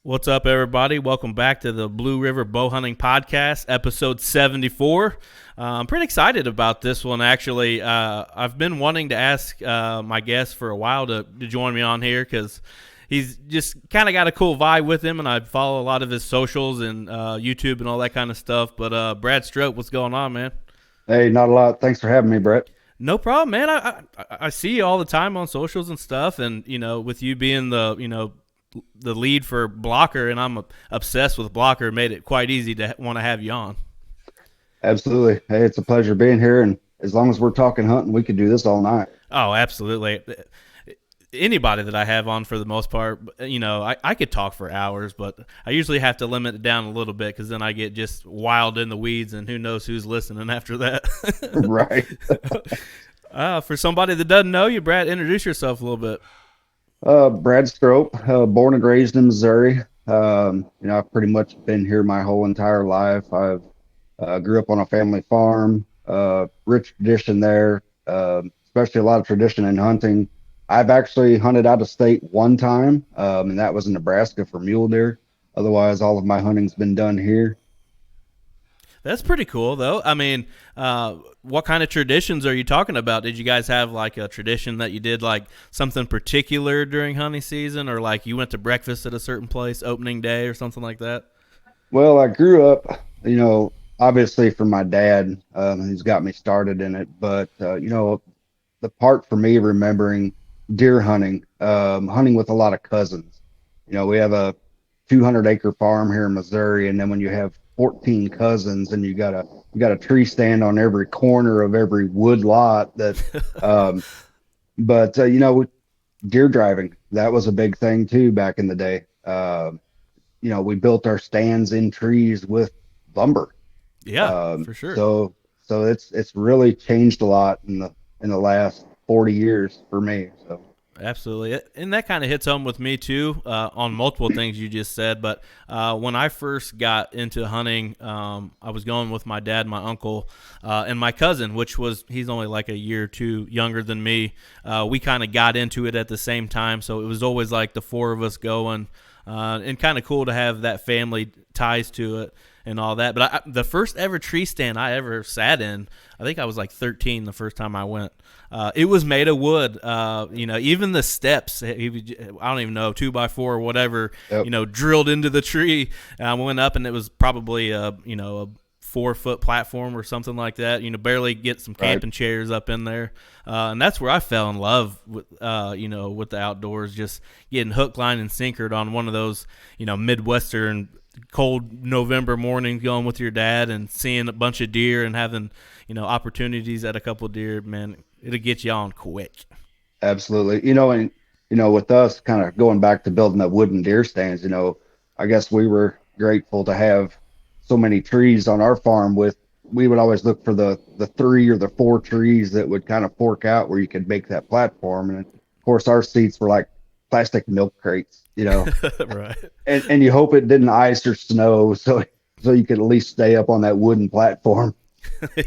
What's up, everybody? Welcome back to the Blue River Bow Hunting Podcast, episode 74. I'm pretty excited about this one, actually. I've been wanting to ask my guest for a while to join me on here because he's just kind of got a cool vibe with him, and I follow a lot of his socials and YouTube and all that kind of stuff. But Brad Strope, what's going on, man? Hey, not a lot. Thanks for having me, Brett. No problem, man. I see you all the time on socials and stuff, and with you being the lead for Blocker, and I'm obsessed with Blocker, made it quite easy to want to have you on. Absolutely. Hey, it's a pleasure being here. And as long as we're talking hunting, we could do this all night. Oh, absolutely. Anybody that I have on, for the most part, I could talk for hours, but I usually have to limit it down a little bit because then I get just wild in the weeds, and who knows who's listening after that. Right. For somebody that doesn't know you, Brad, introduce yourself a little bit. Brad Strope, born and raised in Missouri. I've pretty much been here my whole entire life. I've grew up on a family farm, rich tradition there, especially a lot of tradition in hunting. I've actually hunted out of state one time, and that was in Nebraska for mule deer. Otherwise, all of my hunting's been done here. That's pretty cool, though. I mean, what kind of traditions are you talking about? Did you guys have like a tradition that you did, like something particular during hunting season, or like you went to breakfast at a certain place opening day or something like that? Well, I grew up, obviously from my dad, who's got me started in it. But, the part for me remembering deer hunting, hunting with a lot of cousins. We have a 200-acre farm here in Missouri, and then when you have 14 cousins and you got a tree stand on every corner of every wood lot that, deer driving, that was a big thing too back in the day. We built our stands in trees with lumber. Yeah, for sure. So it's really changed a lot in the last 40 years for me. So Absolutely. And that kind of hits home with me, too, on multiple things you just said. But when I first got into hunting, I was going with my dad, my uncle, and my cousin, he's only like a year or two younger than me. We kind of got into it at the same time. So it was always like the four of us going, and kind of cool to have that family ties to it and all that. But the first ever tree stand I ever sat in, I think I was like 13 the first time I went. It was made of wood. Even the steps, I don't even know, 2x4 or whatever, yep. Drilled into the tree. I went up, and it was probably a 4-foot platform or something like that. Barely get some camping chairs up in there. And that's where I fell in love with, with the outdoors, just getting hook, line, and sinkered on one of those, Midwestern cold November mornings, going with your dad and seeing a bunch of deer and having, opportunities at a couple of deer, man, it'll get you on quick. Absolutely. With us kind of going back to building the wooden deer stands, I guess we were grateful to have so many trees on our farm. We would always look for the 3 or the 4 trees that would kind of fork out where you could make that platform. And of course our seats were like plastic milk crates, Right. and you hope it didn't ice or snow. So you could at least stay up on that wooden platform.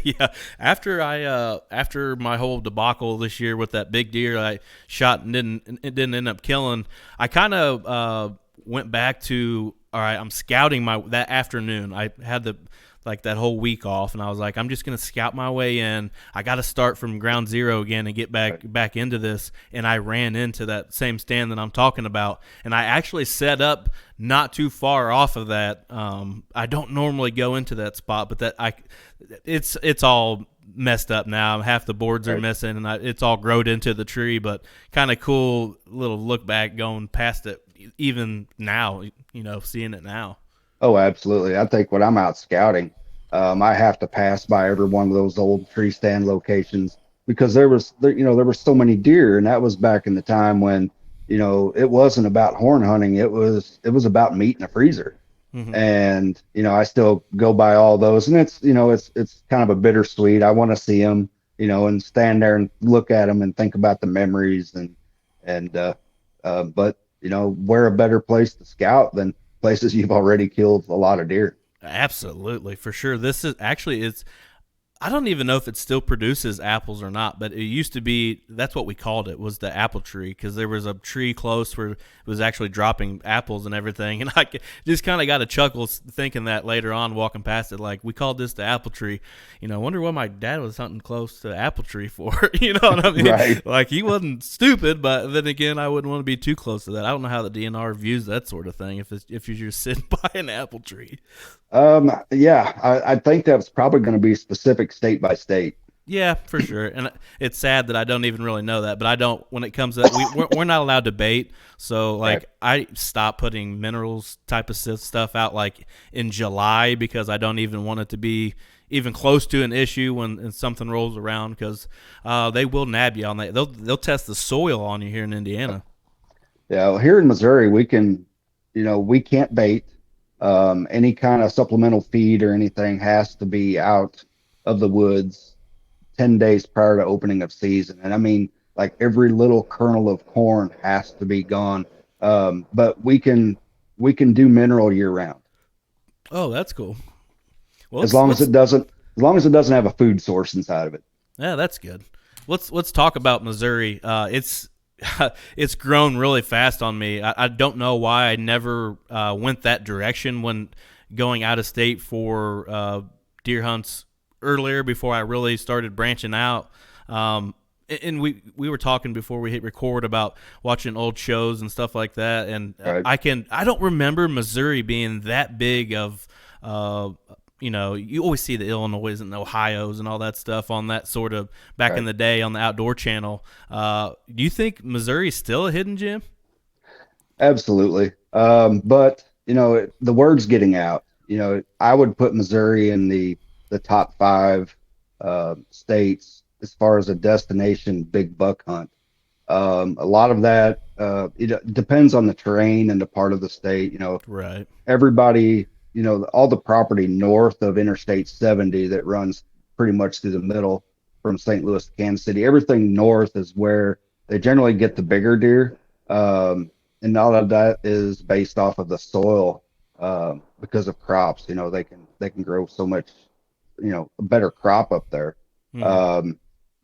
Yeah. After my whole debacle this year with that big deer I shot and it didn't end up killing, I kind of went back to, all right, I'm scouting that afternoon. I had that whole week off, and I was like, I'm just going to scout my way in. I got to start from ground zero again and get back into this. And I ran into that same stand that I'm talking about, and I actually set up not too far off of that. I don't normally go into that spot, but it's all messed up now. Half the boards are missing, and it's all growed into the tree. But kind of cool little look back going past it, even now, seeing it now. Oh, absolutely. I think when I'm out scouting, I have to pass by every one of those old tree stand locations because there were so many deer, and that was back in the time when, it wasn't about horn hunting. It was about meat in a freezer. Mm-hmm. And, I still go by all those, and it's kind of a bittersweet. I want to see them, and stand there and look at them and think about the memories but where a better place to scout than places you've already killed a lot of deer. Absolutely, for sure. This is actually, I don't even know if it still produces apples or not, but it used to be. That's what we called it, was the apple tree, because there was a tree close where it was actually dropping apples and everything. And I just kind of got a chuckle thinking that later on, walking past it, like we called this the apple tree. I wonder what my dad was hunting close to the apple tree for. You know what I mean? Right. Like he wasn't stupid, but then again, I wouldn't want to be too close to that. I don't know how the DNR views that sort of thing if you're just sitting by an apple tree. Yeah, I think that's probably going to be specific state by state. Yeah, for sure. And it's sad that I don't even really know that, but I don't. When it comes to that, we're not allowed to bait. So Right. like I stopped putting minerals type of stuff out like in July, because I don't even want it to be even close to an issue when something rolls around, because they will nab you on that. They'll test the soil on you here in Indiana. Yeah, well, here in Missouri, we can't bait. Any kind of supplemental feed or anything has to be out of the woods 10 days prior to opening of season. And I mean, like every little kernel of corn has to be gone. But we can do mineral year round Oh, that's cool. Well, as let's long as let's it doesn't have a food source inside of it. yeah, that's good. Let's talk about Missouri. It's it's grown really fast on me. I don't know why I never went that direction when going out of state for deer hunts earlier, before I really started branching out. And we were talking before we hit record about watching old shows and stuff like that, and Right. I don't remember Missouri being that big of you always see the Illinois and the Ohio's and all that stuff on that sort of back in Right. the day on the Outdoor Channel. Do you think Missouri's still a hidden gem? Absolutely. But the word's getting out. I would put Missouri in the top five states as far as a destination big buck hunt. A lot of that it depends on the terrain and the part of the state. Right. Everybody, all the property north of Interstate 70 that runs pretty much through the middle from St. Louis to Kansas City. Everything north is where they generally get the bigger deer. And all of that is based off of the soil because of crops. They can grow so much, a better crop up there. Mm-hmm.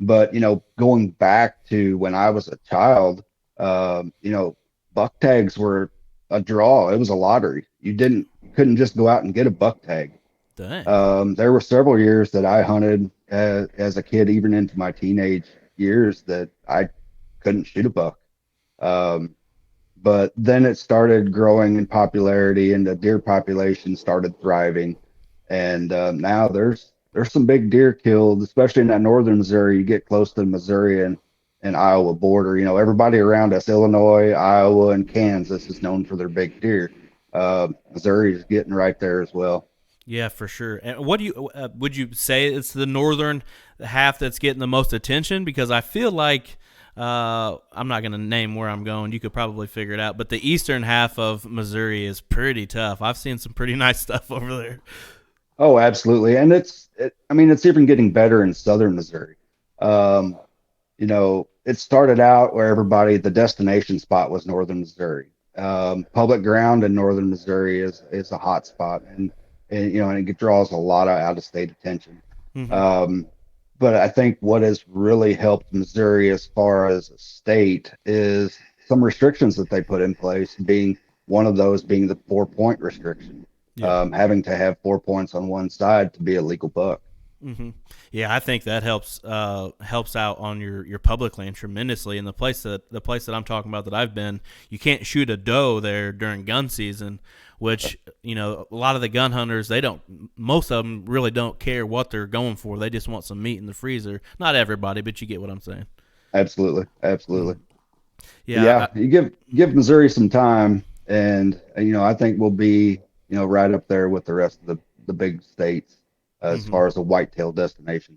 But going back to when I was a child, buck tags were a draw. It was a lottery. You couldn't just go out and get a buck tag. Dang. There were several years that I hunted as a kid, even into my teenage years, that I couldn't shoot a buck. Um, but then it started growing in popularity, and the deer population started thriving. And now there's some big deer killed, especially in that northern Missouri. You get close to the Missouri and Iowa border. Everybody around us, Illinois, Iowa, and Kansas, is known for their big deer. Missouri is getting right there as well. Yeah, for sure. And what do you would you say it's the northern half that's getting the most attention? Because I feel like I'm not going to name where I'm going. You could probably figure it out. But the eastern half of Missouri is pretty tough. I've seen some pretty nice stuff over there. Oh, absolutely. And I mean, it's even getting better in southern Missouri. Um, it started out where the destination spot was northern Missouri. Public ground in northern Missouri is a hot spot, and it draws a lot of out of state attention. Mm-hmm. Um, but I think what has really helped Missouri as far as a state is some restrictions that they put in place, being one of those being the 4 point restriction, Yeah. having to have 4 points on one side to be a legal buck. Mm-hmm. Yeah, I think that helps out on your public land tremendously. And the place that I'm talking about that I've been, you can't shoot a doe there during gun season, which a lot of the gun hunters, most of them really don't care what they're going for. They just want some meat in the freezer. Not everybody, but you get what I'm saying. Absolutely, absolutely. Yeah. Yeah, you give Missouri some time, and I think we'll be right up there with the rest of the big states as Mhm. far as a whitetail destination.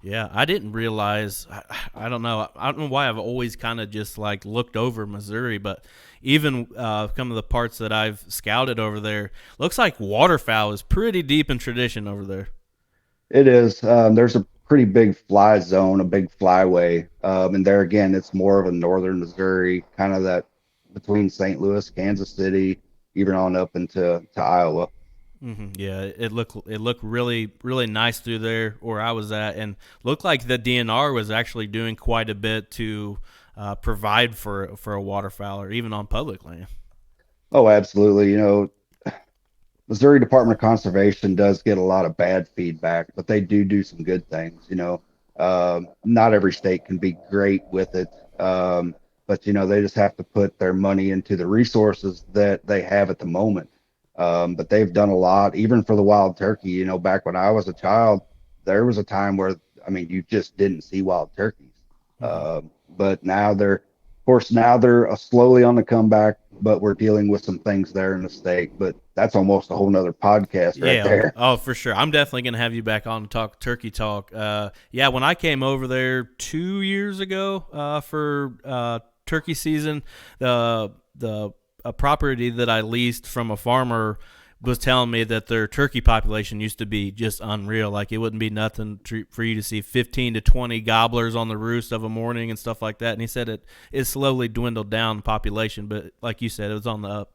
Yeah, I didn't realize. I don't know. I don't know why I've always kind of just like looked over Missouri, but even some of the parts that I've scouted over there, looks like waterfowl is pretty deep in tradition over there. It is. There's a pretty big fly zone, a big flyway, and there again, it's more of a northern Missouri, kind of that between St. Louis, Kansas City, even on up into Iowa. Yeah, it looked really nice through there where I was at, and looked like the DNR was actually doing quite a bit to provide for a waterfowler, even on public land. Oh, absolutely. Missouri Department of Conservation does get a lot of bad feedback, but they do some good things. Not every state can be great with it, but they just have to put their money into the resources that they have at the moment. But they've done a lot, even for the wild turkey. Back when I was a child, there was a time where I mean, you just didn't see wild turkeys. Hmm. But now they're slowly on the comeback, but we're dealing with some things there in the state. But that's almost a whole nother podcast right Yeah. there. Oh, for sure. I'm definitely gonna have you back on to talk turkey talk. Yeah, when I came over there 2 years ago for turkey season, the a property that I leased from a farmer was telling me that their turkey population used to be just unreal. Like it wouldn't be nothing for you to see 15 to 20 gobblers on the roost of a morning and stuff like that. And he said it slowly dwindled down the population, but like you said, it was on the up.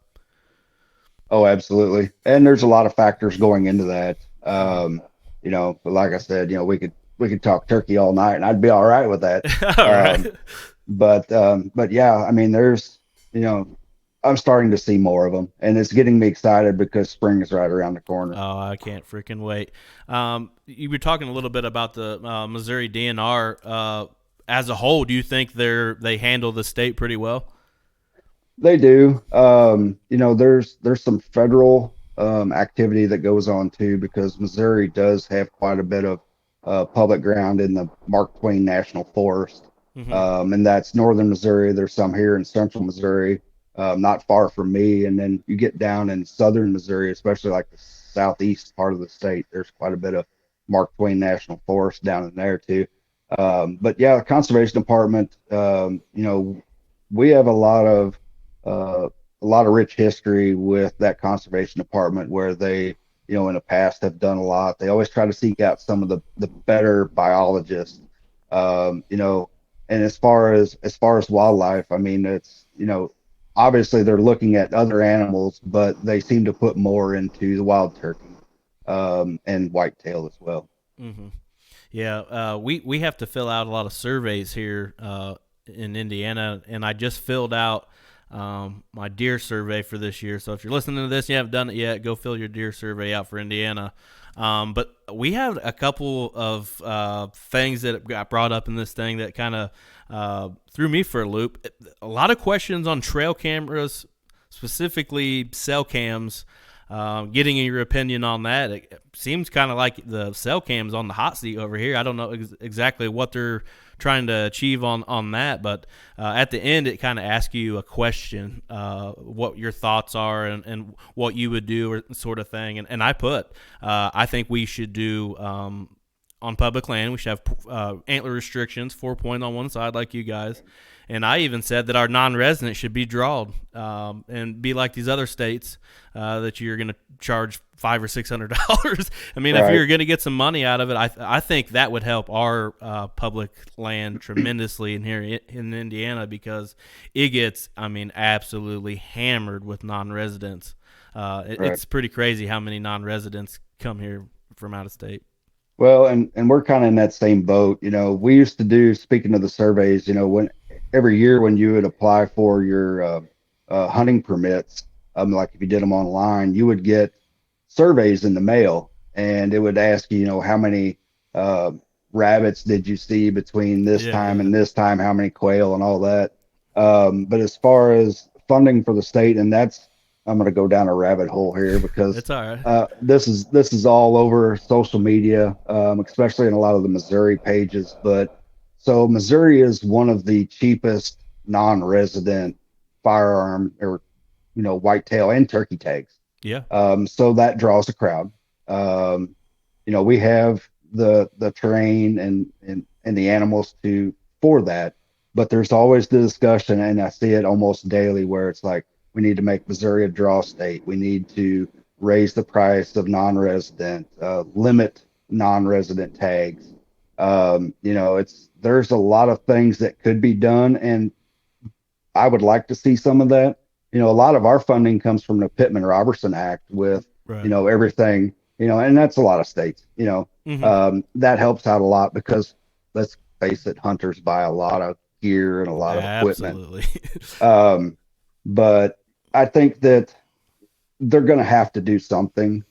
Oh, absolutely. And there's a lot of factors going into that. Mm-hmm. But like I said, we could talk turkey all night, and I'd be all right with that. All Um, right. but yeah, I mean, you know, I'm starting to see more of them, and it's getting me excited because spring is right around the corner. Oh, I can't freaking wait. You were talking a little bit about the Missouri DNR as a whole. Do you think they handle the state pretty well? They do. There's some federal activity that goes on too because Missouri does have quite a bit of public ground in the Mark Twain National Forest, Mm-hmm. and that's northern Missouri. There's some here in central Missouri, not far from me, and then you get down in southern Missouri, especially like the southeast part of the state. There's quite a bit of Mark Twain National Forest down in there too. But yeah, the conservation department, we have uh, a lot of rich history with that conservation department where they, in the past have done a lot. They always try to seek out some of the better biologists, um, you know, and as far as wildlife, I mean, it's, obviously they're looking at other animals, but they seem to put more into the wild turkey, and whitetail as well. Mm-hmm. Yeah, we have to fill out a lot of surveys here in Indiana, and I just filled out my deer survey for this year. So if you're listening to this, you haven't done it yet, go fill your deer survey out for Indiana. But we have a couple of things that got brought up in this thing that kind of threw me for a loop. A lot of questions on trail cameras, specifically cell cams. Getting your opinion on that, it seems kind of like the cell cams on the hot seat over here. I don't know exactly what they're trying to achieve on that, but at the end, it kind of asks you a question, what your thoughts are and what you would do, or sort of thing. And I think we should do on public land. We should have antler restrictions, 4 point on one side, like you guys. And I even said that our non-resident should be drawed and be like these other states that you're going to charge $500 or $600. I mean, if Right. you're going to get some money out of it, I think that would help our public land tremendously in here in Indiana, because it gets, I mean, absolutely hammered with non-residents. Right. It's pretty crazy how many non-residents come here from out of state. Well, and we're kind of in that same boat. We used to do, speaking of the surveys, when every year when you would apply for your hunting permits, like if you did them online, you would get surveys in the mail, and it would ask you, how many uh, rabbits did you see between this Yeah, time yeah. and this time, how many quail and all that. But as far as funding for the state, and I'm going to go down a rabbit hole here because It's all right. this is all over social media, especially in a lot of the Missouri pages. But so Missouri is one of the cheapest non-resident firearm or whitetail and turkey tags. Yeah. So that draws a crowd. We have the terrain and the animals to for that, but there's always the discussion, and I see it almost daily, where it's like we need to make Missouri a draw state. We need to raise the price of non-resident, limit non-resident tags. There's a lot of things that could be done, and I would like to see some of that. A lot of our funding comes from the Pittman Robertson Act with Right. everything, and that's a lot of states, Hmm. that helps out a lot because let's face it, hunters buy a lot of gear and a lot of equipment. Absolutely. Um, but I think that they're going to have to do something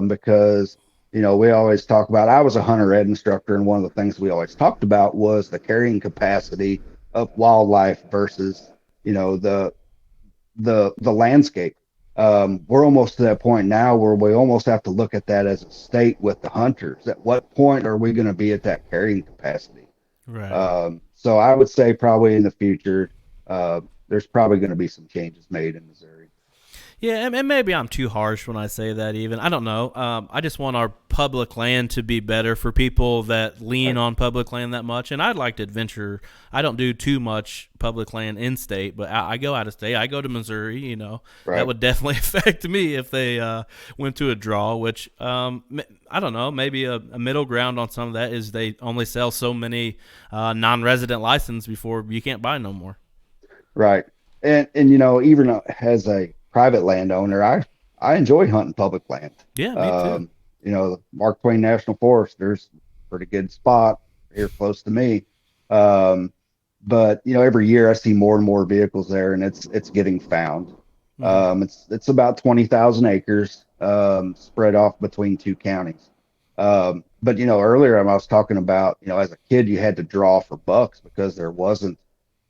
because we always talk about. I was a hunter ed instructor, and one of the things we always talked about was the carrying capacity of wildlife versus the the landscape. We're almost to that point now where we almost have to look at that as a state with the hunters. At what point are we going to be at that carrying capacity? Right. So I would say probably in the future, there's probably going to be some changes made in Missouri. Yeah, and maybe I'm too harsh when I say that. Even I don't know. I just want our public land to be better for people that lean Right. on public land that much. And I'd like to adventure. I don't do too much public land in state, but I go out of state. I go to Missouri. That Right. would definitely affect me if they went to a draw. Which I don't know. Maybe a middle ground on some of that is they only sell so many non-resident license before you can't buy no more. Right. And even as a private landowner, I enjoy hunting public land. Yeah, me too. Um, the Mark Twain National Forest, there's a pretty good spot here close to me. Um, but every year I see more and more vehicles there, and it's getting found. Hmm. It's about 20,000 acres spread off between two counties. But earlier I was talking about, as a kid you had to draw for bucks because there wasn't.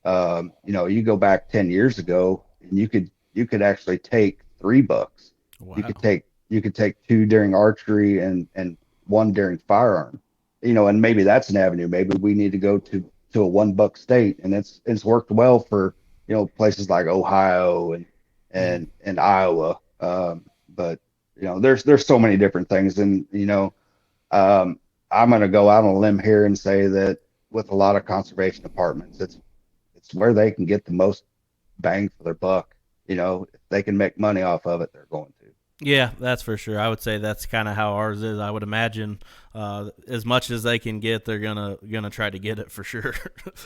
You go back 10 years ago and you could actually take 3 bucks. Wow. You could take two during archery and one during firearm. And maybe that's an avenue. Maybe we need to go to a 1 buck state, and it's worked well for places like Ohio Hmm. and Iowa. But there's so many different things, and um, I'm going to go out on a limb here and say that with a lot of conservation departments, it's where they can get the most bang for their buck. If they can make money off of it, they're going to. Yeah, that's for sure. I would say that's kind of how ours is. I would imagine as much as they can get, they're gonna try to get it for sure.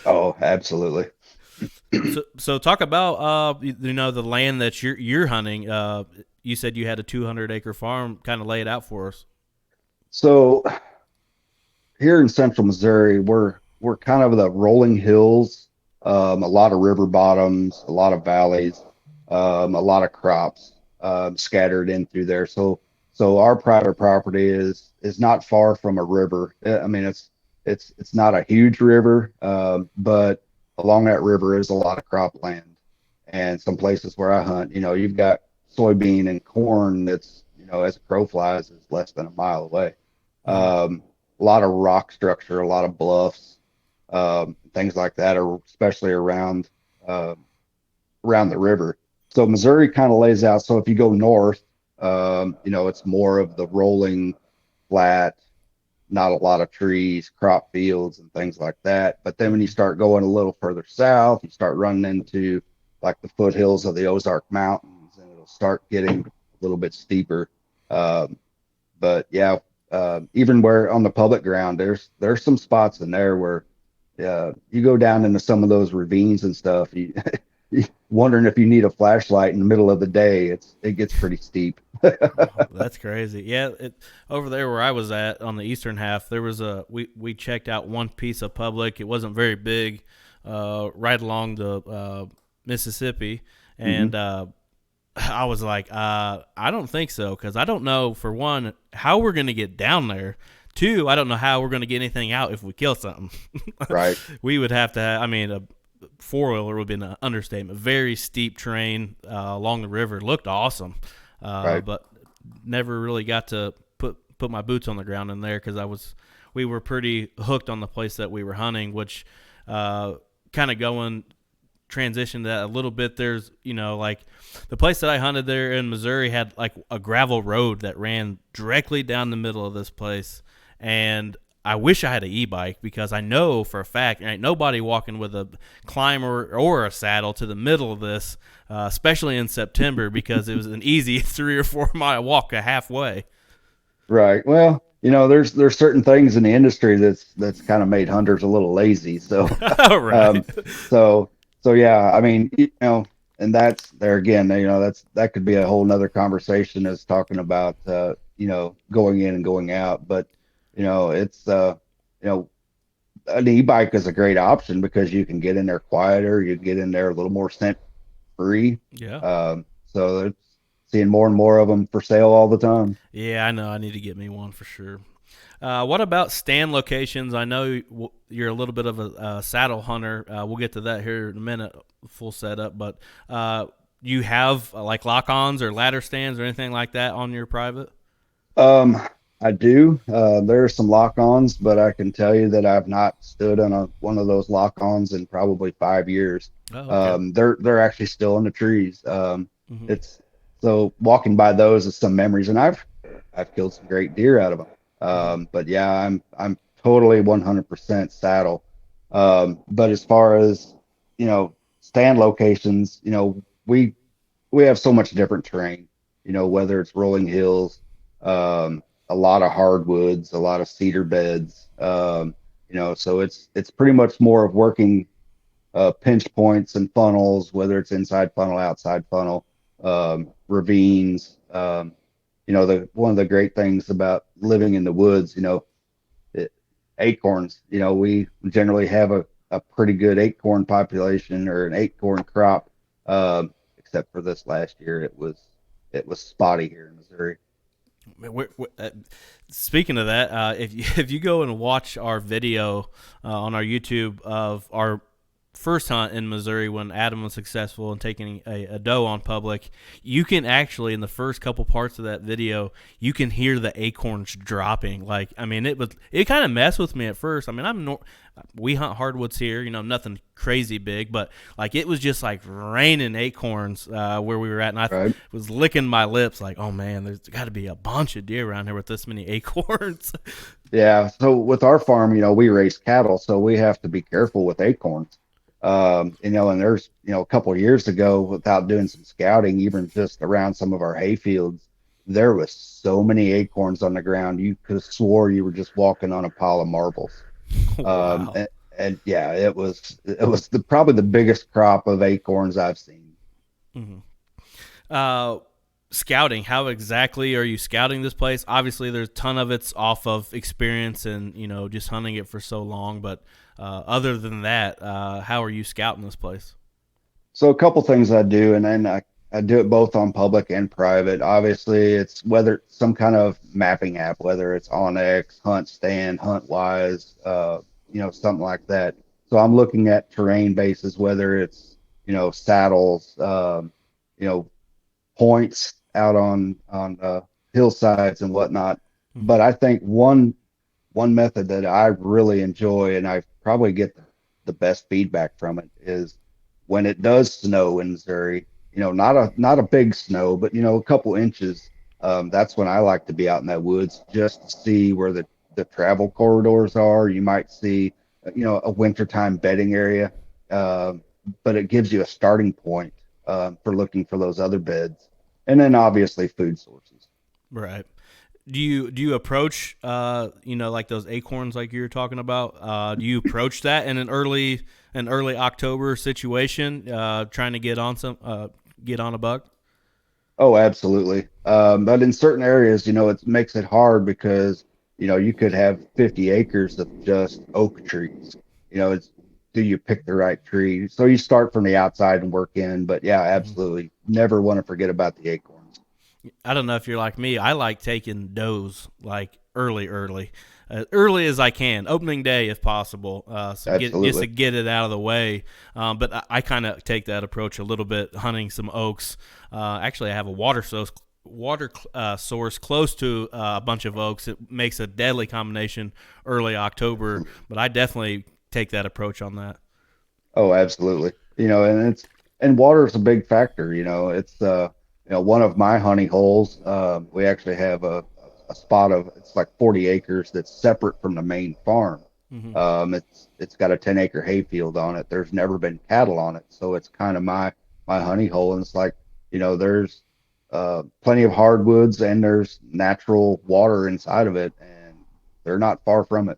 Oh, absolutely. So talk about the land that you're hunting. You said you had a 200-acre farm. Kind of lay it out for us. So here in central Missouri, we're kind of the rolling hills, a lot of river bottoms, a lot of valleys, a lot of crops scattered in through there. So our private property is not far from a river. I mean, it's not a huge river, but along that river is a lot of cropland. And some places where I hunt, you've got soybean and corn that's, as a crow flies, is less than a mile away. Hmm. A lot of rock structure, a lot of bluffs, things like that, or especially uh, around the river. So Missouri kind of lays out. So if you go north, it's more of the rolling, flat, not a lot of trees, crop fields, and things like that. But then when you Hmm. start going a little further south, you start running into like the foothills of the Ozark Mountains, and it'll start getting a little bit steeper. Um, but yeah, even where on the public ground, there's some spots in there where you go down into some of those ravines and stuff. You wondering if you need a flashlight in the middle of the day. It gets pretty steep. Oh, that's crazy. Yeah, over there where I was at on the eastern half, there was we checked out one piece of public. It wasn't very big, right along the Mississippi, Hmm. and I was like, I don't think so because I don't know for one how we're gonna get down there. Two, I don't know how we're gonna get anything out if we kill something. Right, We would have to. I mean, a four-wheeler would be an understatement. Very steep terrain along the river. Looked awesome, right. but never really got to put my boots on the ground in there because we were pretty hooked on the place that we were hunting, which kind of going transition that a little bit. There's like the place that I hunted there in Missouri had like a gravel road that ran directly down the middle of this place, and I wish I had an e-bike because I know for a fact there ain't nobody walking with a climber or a saddle to the middle of this, especially in September because it was an easy 3 or 4 mile walk halfway. Right. Well, there's certain things in the industry that's kind of made hunters a little lazy. So, All right. um, so so yeah. I mean, and that's there again, that could be a whole nother conversation as talking about, going in and going out. But, it's, you know, an e-bike is a great option because you can get in there quieter, you can get in there a little more scent free. Yeah. So it's seeing more and more of them for sale all the time. Yeah, I know. I need to get me one for sure. What about stand locations? I know you're a little bit of a saddle hunter. We'll get to that here in a minute, full setup. But you have like lock-ons or ladder stands or anything like that on your private? Um, I do. There are some lock-ons, but I can tell you that I've not stood on one of those lock-ons in probably 5 years. Oh, okay. They're actually still in the trees. Hmm. It's so walking by those is some memories, and I've killed some great deer out of them. Hmm. But yeah, I'm totally 100% saddle. But as far as stand locations, we have so much different terrain. Whether it's rolling hills, a lot of hardwoods, a lot of cedar beds. So it's pretty much more of working pinch points and funnels, whether it's inside funnel, outside funnel, ravines. The one of the great things about living in the woods, it, acorns. We generally have a pretty good acorn population or an acorn crop. Except for this last year, it was spotty here in Missouri. Speaking of that, if you go and watch our video on our YouTube of our first hunt in Missouri when Adam was successful in taking a doe on public, you can actually in the first couple parts of that video you can hear the acorns dropping. Like I mean, it kind of messed with me at first. I mean, we hunt hardwoods here, nothing crazy big, but like it was just like raining acorns where we were at, and I Right. was licking my lips like, oh man, there's got to be a bunch of deer around here with this many acorns. Yeah. So with our farm, we raise cattle, so we have to be careful with acorns. And there's, a couple of years ago, without doing some scouting, even just around some of our hay fields, there was so many acorns on the ground. You could have swore you were just walking on a pile of marbles. Um, Wow. and, and yeah, it was probably the biggest crop of acorns I've seen. Hmm. Uh, Scouting. How exactly are you scouting this place? Obviously, there's a ton of it's off of experience and just hunting it for so long. But other than that, how are you scouting this place? So a couple things I do, and then I do it both on public and private. Obviously, it's whether it's some kind of mapping app, whether it's Onyx, Hunt Stand, HuntWise, something like that. So I'm looking at terrain bases, whether it's saddles, you know, points out on hillsides and whatnot. Hmm. But I think one method that I really enjoy, and I probably get the best feedback from it, is when it does snow in Missouri. Not a big snow, but a couple inches. That's when I like to be out in that woods just to see where the travel corridors are. You might see, a wintertime bedding area, um, but it gives you a starting point for looking for those other beds, and then obviously food sources. Right. Do you approach like those acorns like you were talking about? Do you approach that in an early October situation, trying to get on a buck? Oh, absolutely. But in certain areas, it makes it hard because, you could have 50 acres of just oak trees. It's do you pick the right tree? So you start from the outside and work in. But yeah, Hmm. absolutely. Never want to forget about the acorns. I don't know if you're like me. I like taking does like early as I can, opening day if possible. So just to Absolutely. get it out of the way. But I kind of take that approach a little bit, hunting some oaks. Actually, I have a water source close to a bunch of oaks. It makes a deadly combination early October. But I definitely take that approach on that. Oh, absolutely. And water is a big factor. It's one of my honey holes. We actually have a spot of it's like 40 acres that's separate from the main farm. Hmm. It's got a 10-acre hayfield on it. There's never been cattle on it, so it's kind of my honey hole. And it's like there's plenty of hardwoods and there's natural water inside of it, and they're not far from it.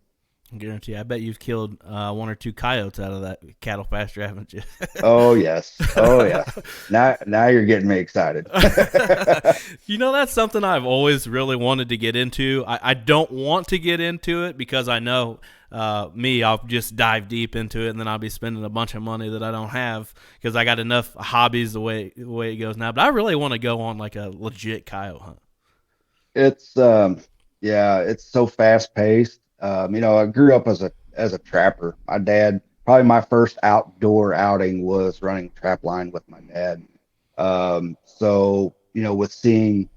Guarantee. I bet you've killed one or two coyotes out of that cattle pasture, haven't you? Oh yes. Oh yes. Now you're getting me excited. That's something I've always really wanted to get into. I don't want to get into it because I know I'll just dive deep into it and then I'll be spending a bunch of money that I don't have because I got enough hobbies the way it goes now. But I really want to go on like a legit coyote hunt. It's yeah, it's so fast paced. I grew up as a trapper. My dad, probably my first outdoor outing was running trap line with my dad. So with seeing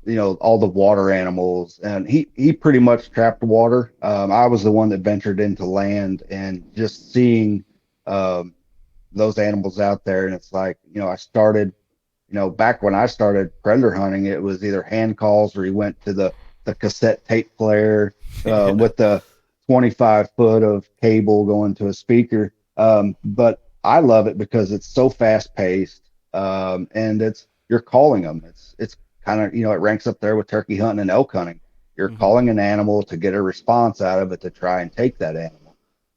all the water animals, and he pretty much trapped water. I was the one that ventured into land and just seeing um those animals out there, and it's like I started back when I started predator hunting, it was either hand calls or you went to the cassette tape player Yeah, with the 25 foot of cable going to a speaker. But I love it because it's so fast paced, and you're calling them. It's kind of it ranks up there with turkey hunting and elk hunting. You're hmm calling an animal to get a response out of it to try and take that animal.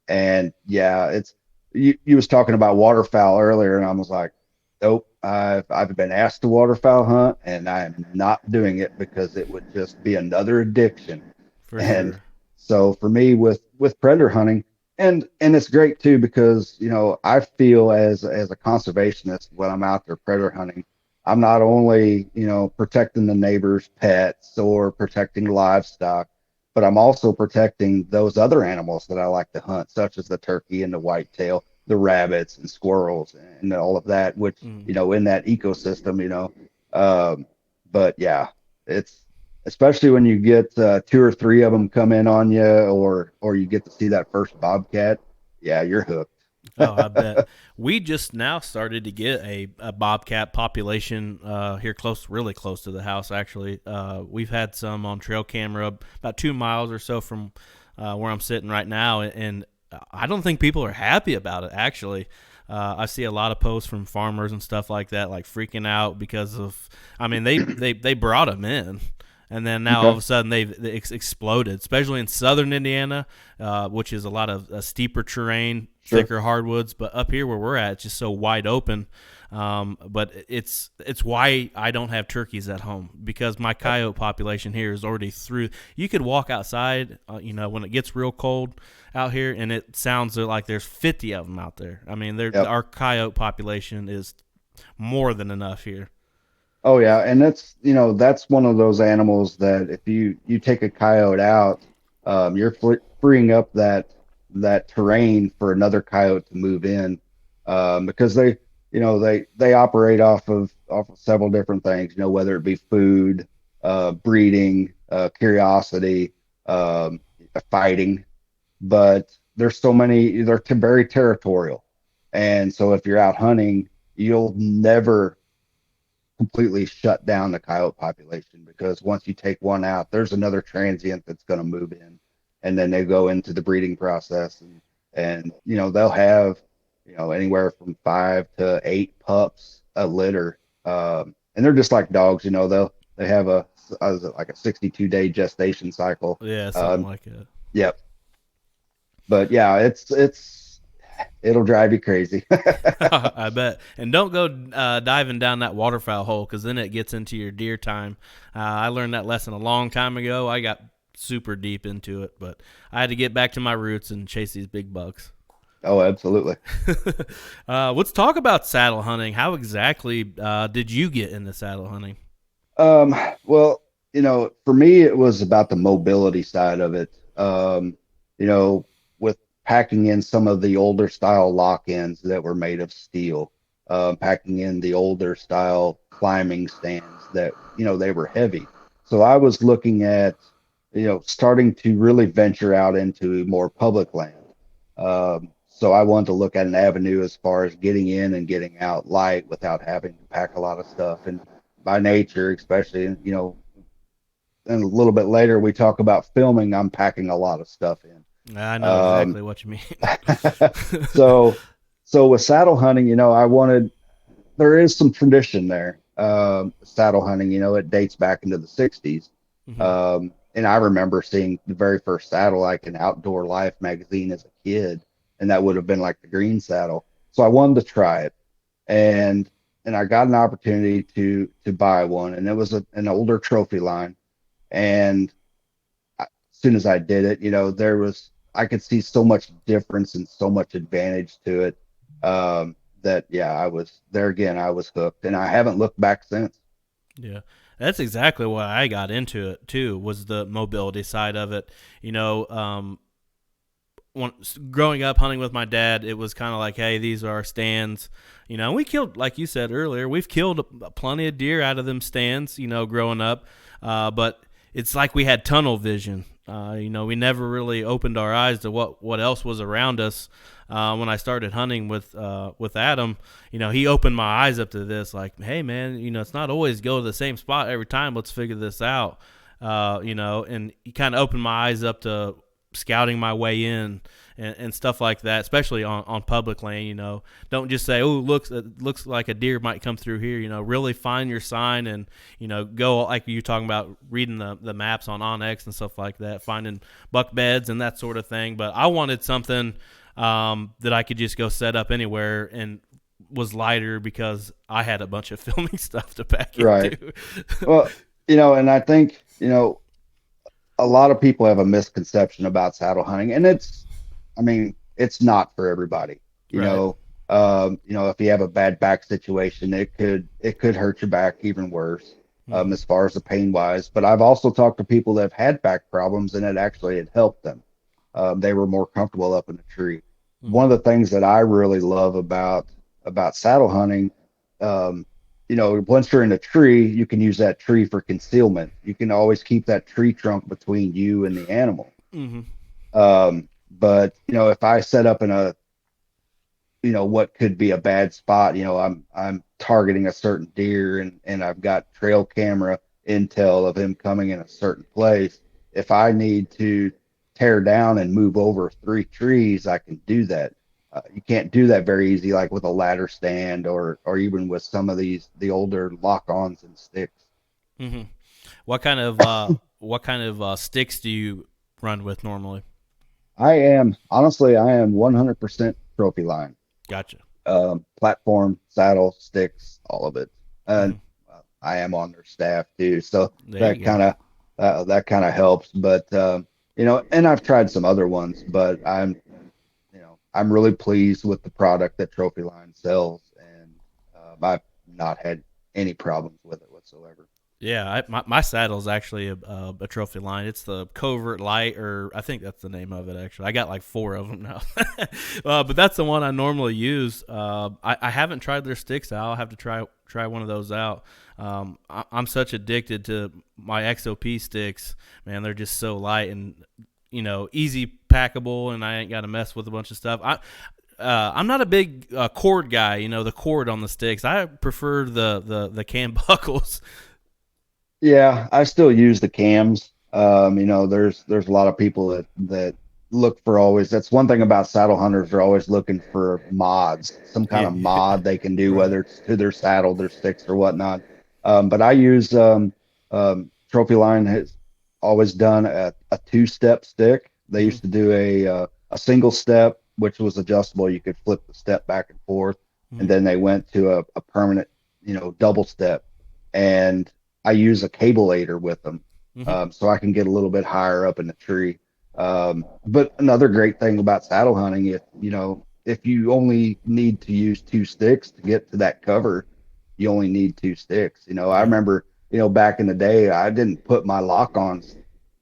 And yeah, it's you was talking about waterfowl earlier, and I was like, nope. I've been asked to waterfowl hunt, and I am not doing it because it would just be another addiction. for And sure. so for me with predator hunting, and it's great too because I feel as a conservationist when I'm out there predator hunting, I'm not only protecting the neighbor's pets or protecting livestock, but I'm also protecting those other animals that I like to hunt, such as the turkey and the whitetail, the rabbits and squirrels and all of that, which Mm. in that ecosystem. But yeah, it's especially when you get two or three of them come in on you, or you get to see that first bobcat. Yeah, you're hooked. Oh, I bet. We just now started to get a bobcat population here really close to the house, actually. We've had some on trail camera about 2 miles or so from where I'm sitting right now, and I don't think people are happy about it, actually. I see a lot of posts from farmers and stuff like that, like freaking out because of, I mean, they brought them in. And then now all Okay. of a sudden they exploded, especially in southern Indiana, which is a lot of steeper terrain, Sure. thicker hardwoods. But up here where we're at, it's just so wide open. But it's why I don't have turkeys at home because my Yep. coyote population here is already through. You could walk outside, when it gets real cold out here, and it sounds like there's 50 of them out there. I mean, Yep. our coyote population is more than enough here. Oh yeah, and that's one of those animals that if you take a coyote out, you're freeing up that terrain for another coyote to move in, because they operate off of several different things, whether it be food, breeding, curiosity, fighting, but there's so many, they're very territorial, and so if you're out hunting, you'll never completely shut down the coyote population because once you take one out, there's another transient that's going to move in, and then they go into the breeding process, and they'll have anywhere from 5 to 8 pups a litter, and they're just like dogs. They have like a 62-day gestation cycle. Yeah, something Um, like that. yep. But yeah, it'll drive you crazy. I bet. And don't go diving down that waterfowl hole because then it gets into your deer time. I learned that lesson a long time ago. I got super deep into it, but I had to get back to my roots and chase these big bucks. Oh, absolutely. Let's talk about saddle hunting. How exactly did you get into saddle hunting? Well, for me, it was about the mobility side of it. With packing in some of the older style lock-ins that were made of steel, packing in the older style climbing stands that, they were heavy. So I was looking at, starting to really venture out into more public land. So I wanted to look at an avenue as far as getting in and getting out light without having to pack a lot of stuff. And by nature, especially, and a little bit later we talk about filming, I'm packing a lot of stuff in. I know Um, exactly what you mean. so so with saddle hunting, there is some tradition there. Saddle hunting, it dates back into the 60s. hmm and I remember seeing the very first saddle like in Outdoor Life magazine as a kid, and that would have been like the green saddle. So I wanted to try it, and I got an opportunity to buy one, and it was an older trophy line. And as soon as I did it, I could see so much difference and so much advantage to it, that yeah, I was there again. I was hooked, and I haven't looked back since. Yeah. That's exactly why I got into it too, was the mobility side of it. You know, when, growing up hunting with my dad, it was kind of like, hey, these are our stands. You know, we killed, like you said earlier, we've killed plenty of deer out of them stands, you know, growing up. But it's like we had tunnel vision. You know, we never really opened our eyes to what else was around us. When I started hunting with Adam, you know, he opened my eyes up to this. Like, hey, man, you know, it's not always go to the same spot every time. Let's figure this out. You know, and he kind of opened my eyes up to scouting my way in and stuff like that, especially on public land. You know, don't just say, oh, it looks like a deer might come through here. You know, really find your sign, and, you know, go like you're talking about, reading the maps on Onyx and stuff like that, finding buck beds and that sort of thing. But I wanted something that I could just go set up anywhere and was lighter, because I had a bunch of filming stuff to pack Right. into. Well, and I think, a lot of people have a misconception about saddle hunting, and I mean, it's not for everybody. Right. If you have a bad back situation, it could hurt your back even worse, Mm-hmm. as far as the pain wise. But I've also talked to people that have had back problems, and it actually had helped them. They were more comfortable up in the tree. One Mm-hmm. of the things that I really love about saddle hunting, um, once you're in a tree, you can use that tree for concealment. You can always keep that tree trunk between you and the animal. Mm-hmm. But if I set up in a, what could be a bad spot, I'm targeting a certain deer, and I've got trail camera intel of him coming in a certain place. If I need to tear down and move over 3 trees, I can do that. You can't do that very easy, like with a ladder stand, or even with some of the older lock-ons and sticks. Mm-hmm. What kind of sticks do you run with normally? I am 100% trophy line. Gotcha. Platform, saddle, sticks, all of it. Mm-hmm. And I am on their staff too, so There that you go. kind of that kind of helps. But and I've tried some other ones, but I'm really pleased with the product that Trophy Line sells, and I've not had any problems with it whatsoever. Yeah, my saddle is actually a trophy line. It's the Covert Light, or I think that's the name of it. Actually, I got like 4 of them now, but that's the one I normally use. I haven't tried their sticks out. I'll have to try one of those out. I'm such addicted to my XOP sticks, man. They're just so light and, you know, easy packable, and I ain't got to mess with a bunch of stuff. I'm not a big cord guy. You know, the cord on the sticks. I prefer the cam buckles. Yeah, I still use the cams. There's a lot of people that look for always. That's one thing about saddle hunters. They're always looking for mods, some kind Yeah, of mod they can do, right. whether it's to their saddle, their sticks, or whatnot. But I use Trophy Line has always done a two-step stick. They Mm-hmm. used to do a single step, which was adjustable. You could flip the step back and forth, and Mm-hmm. then they went to a permanent, double step. And I use a cableator with them, Mm-hmm. so I can get a little bit higher up in the tree. But another great thing about saddle hunting, if you only need to use 2 sticks to get to that cover, you only need 2 sticks. I Yeah. remember, back in the day, I didn't put my lock-ons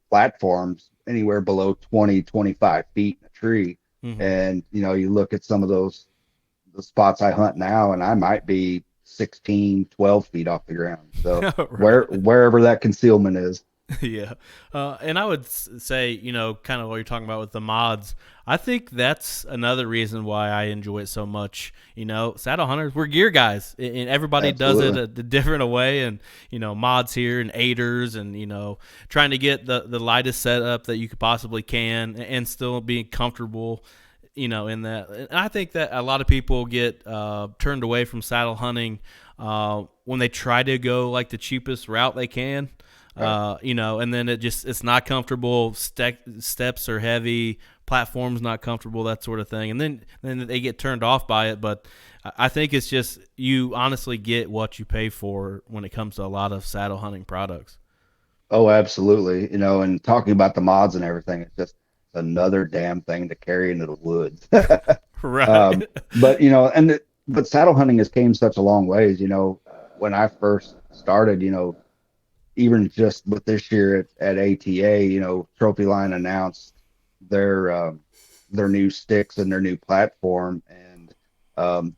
platforms anywhere below 20, 25 feet in a tree. Mm-hmm. And, you look at some of the spots I hunt now, and I might be 16, 12 feet off the ground. So Right. wherever that concealment is. Yeah. And I would say, you know, kind of what you're talking about with the mods, I think that's another reason why I enjoy it so much. You know, saddle hunters, we're gear guys, and everybody does it Absolutely. a different way. And, you know, mods here and aiders, and, you know, trying to get the lightest setup that you could possibly can, and still being comfortable, you know, in that. And I think that a lot of people get turned away from saddle hunting when they try to go like the cheapest route they can. Right. And then it's not comfortable. Steps are heavy, platform's not comfortable, that sort of thing, and then they get turned off by it. But I think it's just you honestly get what you pay for when it comes to a lot of saddle hunting products. Oh, absolutely. And talking about the mods and everything, it's just another damn thing to carry into the woods. Right. But but saddle hunting has came such a long ways. When I first started, even just with this year at ATA, Trophy Line announced their their new sticks and their new platform and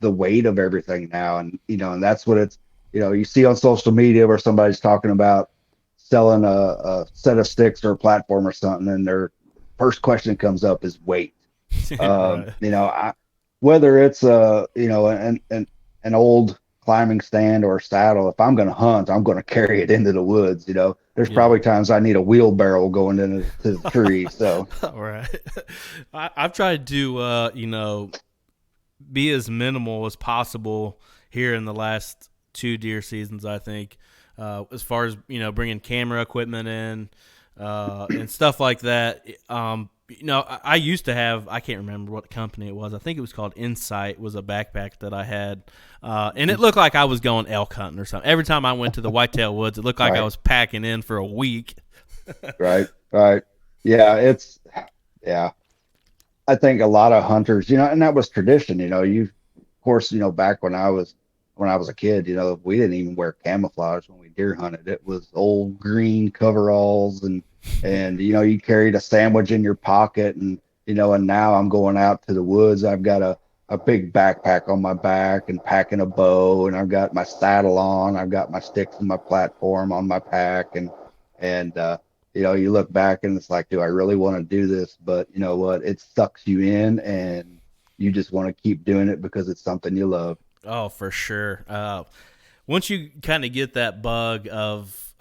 the weight of everything now, and that's what it's you see on social media where somebody's talking about selling a set of sticks or a platform or something, and their first question that comes up is weight. Right. Whether it's an old climbing stand or a saddle, if I'm going to hunt, I'm going to carry it into the woods. There's Yeah. probably times I need a wheelbarrow going into the tree. So All right. I've tried to be as minimal as possible here in the last two deer seasons. I think as far as bringing camera equipment in and stuff like that. I used to have, I can't remember what company it was. I think it was called Insight, was a backpack that I had. And it looked like I was going elk hunting or something. Every time I went to the whitetail woods, it looked like I right, was packing in for a week. right. Yeah, yeah. I think a lot of hunters, and that was tradition. Of course, back when I was a kid, we didn't even wear camouflage when we deer hunted. It was old green coveralls and you carried a sandwich in your pocket and now I'm going out to the woods. I've got a big backpack on my back and packing a bow, and I've got my saddle on. I've got my sticks and my platform on my pack, and you look back and it's like, do I really want to do this? But you know what? It sucks you in, and you just want to keep doing it because it's something you love. Oh, for sure. Once you kind of get that bug of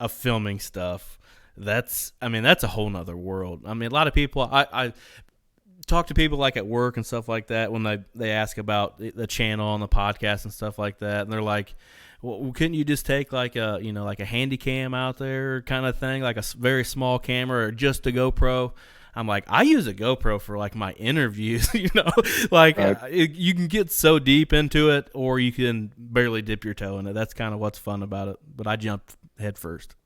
filming stuff, that's a whole nother world. I mean, a lot of people, I talk to people like at work and stuff like that when they ask about the channel and the podcast and stuff like that, and they're like, well, couldn't you just take like a handy cam out there kind of thing, like a very small camera or just a GoPro? I'm like, I use a GoPro for like my interviews, like Right. you can get so deep into it, or you can barely dip your toe in it. That's kind of what's fun about it. But I jumped head first.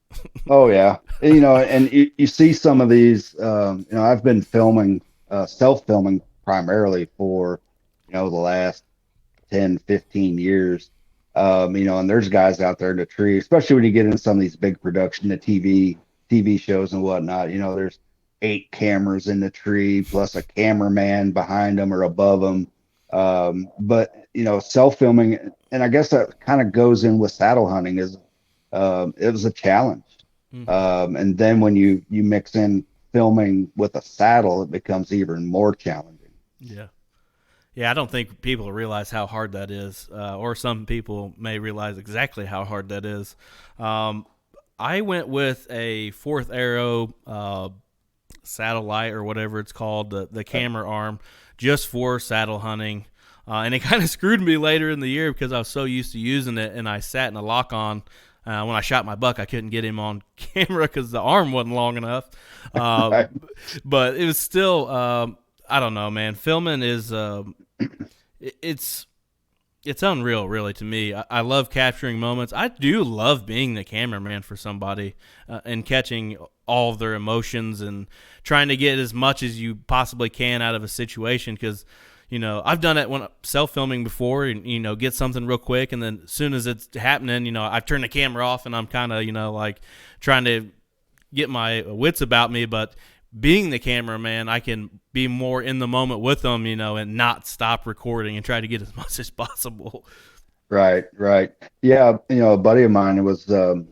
Oh yeah. And you see some of these. I've been filming, self-filming primarily for, the last 10, 15 years. And there's guys out there in the tree, especially when you get into some of these big production, the TV shows and whatnot. There's 8 cameras in the tree plus a cameraman behind them or above them. But self-filming, and I guess that kind of goes in with saddle hunting, is it was a challenge. Mm-hmm. And then when you mix in filming with a saddle, it becomes even more challenging. Yeah. Yeah, I don't think people realize how hard that is, or some people may realize exactly how hard that is. I went with a Fourth Arrow satellite or whatever it's called, the camera arm, just for saddle hunting. And it kind of screwed me later in the year because I was so used to using it, and I sat in a lock on. When I shot my buck, I couldn't get him on camera because the arm wasn't long enough. Right. But it was still, I don't know, man. Filming is, it's unreal, really, to me. I love capturing moments. I do love being the cameraman for somebody and catching all of their emotions and trying to get as much as you possibly can out of a situation because, I've done it when self-filming before and, get something real quick, and then as soon as it's happening, I turn the camera off and I'm kind of, like trying to get my wits about me. But being the cameraman, I can be more in the moment with them, and not stop recording and try to get as much as possible. Right. Yeah. A buddy of mine was, who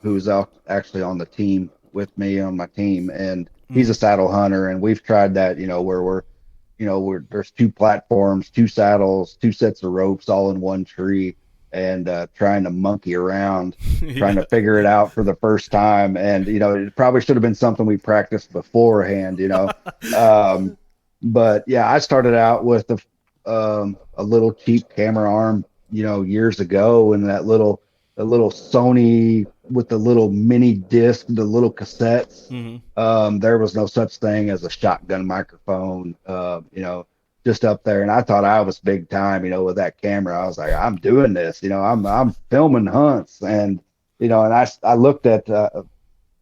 was out actually on the team with me on my team, and he's a Mm. saddle hunter, and we've tried that, where there's 2 platforms, 2 saddles, 2 sets of ropes all in one tree, and trying to monkey around, trying Yeah. to figure it out for the first time. And it probably should have been something we practiced beforehand. But yeah, I started out with a little cheap camera arm, years ago, and that little Sony with the little mini disc, the little cassettes. Hmm. There was no such thing as a shotgun microphone, just up there. And I thought I was big time, with that camera. I was like, I'm doing this, I'm filming hunts. And I looked at,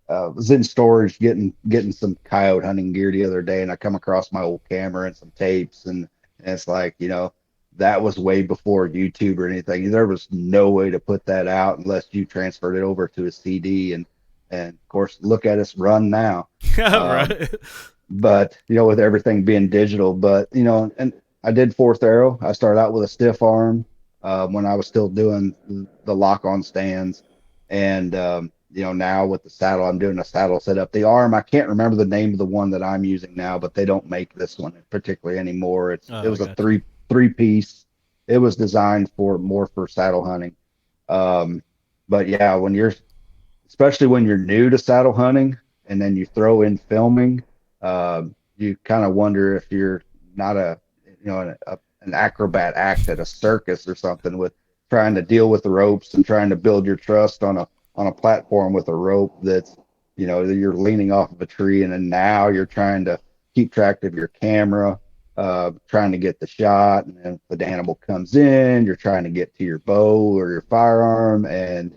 was in storage getting some coyote hunting gear the other day, and I come across my old camera and some tapes, and it's like, that was way before YouTube or anything. There was no way to put that out unless you transferred it over to a CD, and of course, look at us run now. Um, Right. but with everything being digital, but and I did fourth arrow. I started out with a stiff arm when I was still doing the lock on stands, and now with the saddle, I'm doing a saddle setup. The arm, I can't remember the name of the one that I'm using now, but they don't make this one particularly anymore. It Oh, I was a got you. three piece. It was designed for more for saddle hunting. um but yeah, especially when you're new to saddle hunting and then you throw in filming, you kind of wonder if you're not an acrobat act at a circus or something, with trying to deal with the ropes and trying to build your trust on a platform with a rope that's, that you're leaning off of a tree, and then now you're trying to keep track of your camera, trying to get the shot, and then if the animal comes in, you're trying to get to your bow or your firearm, and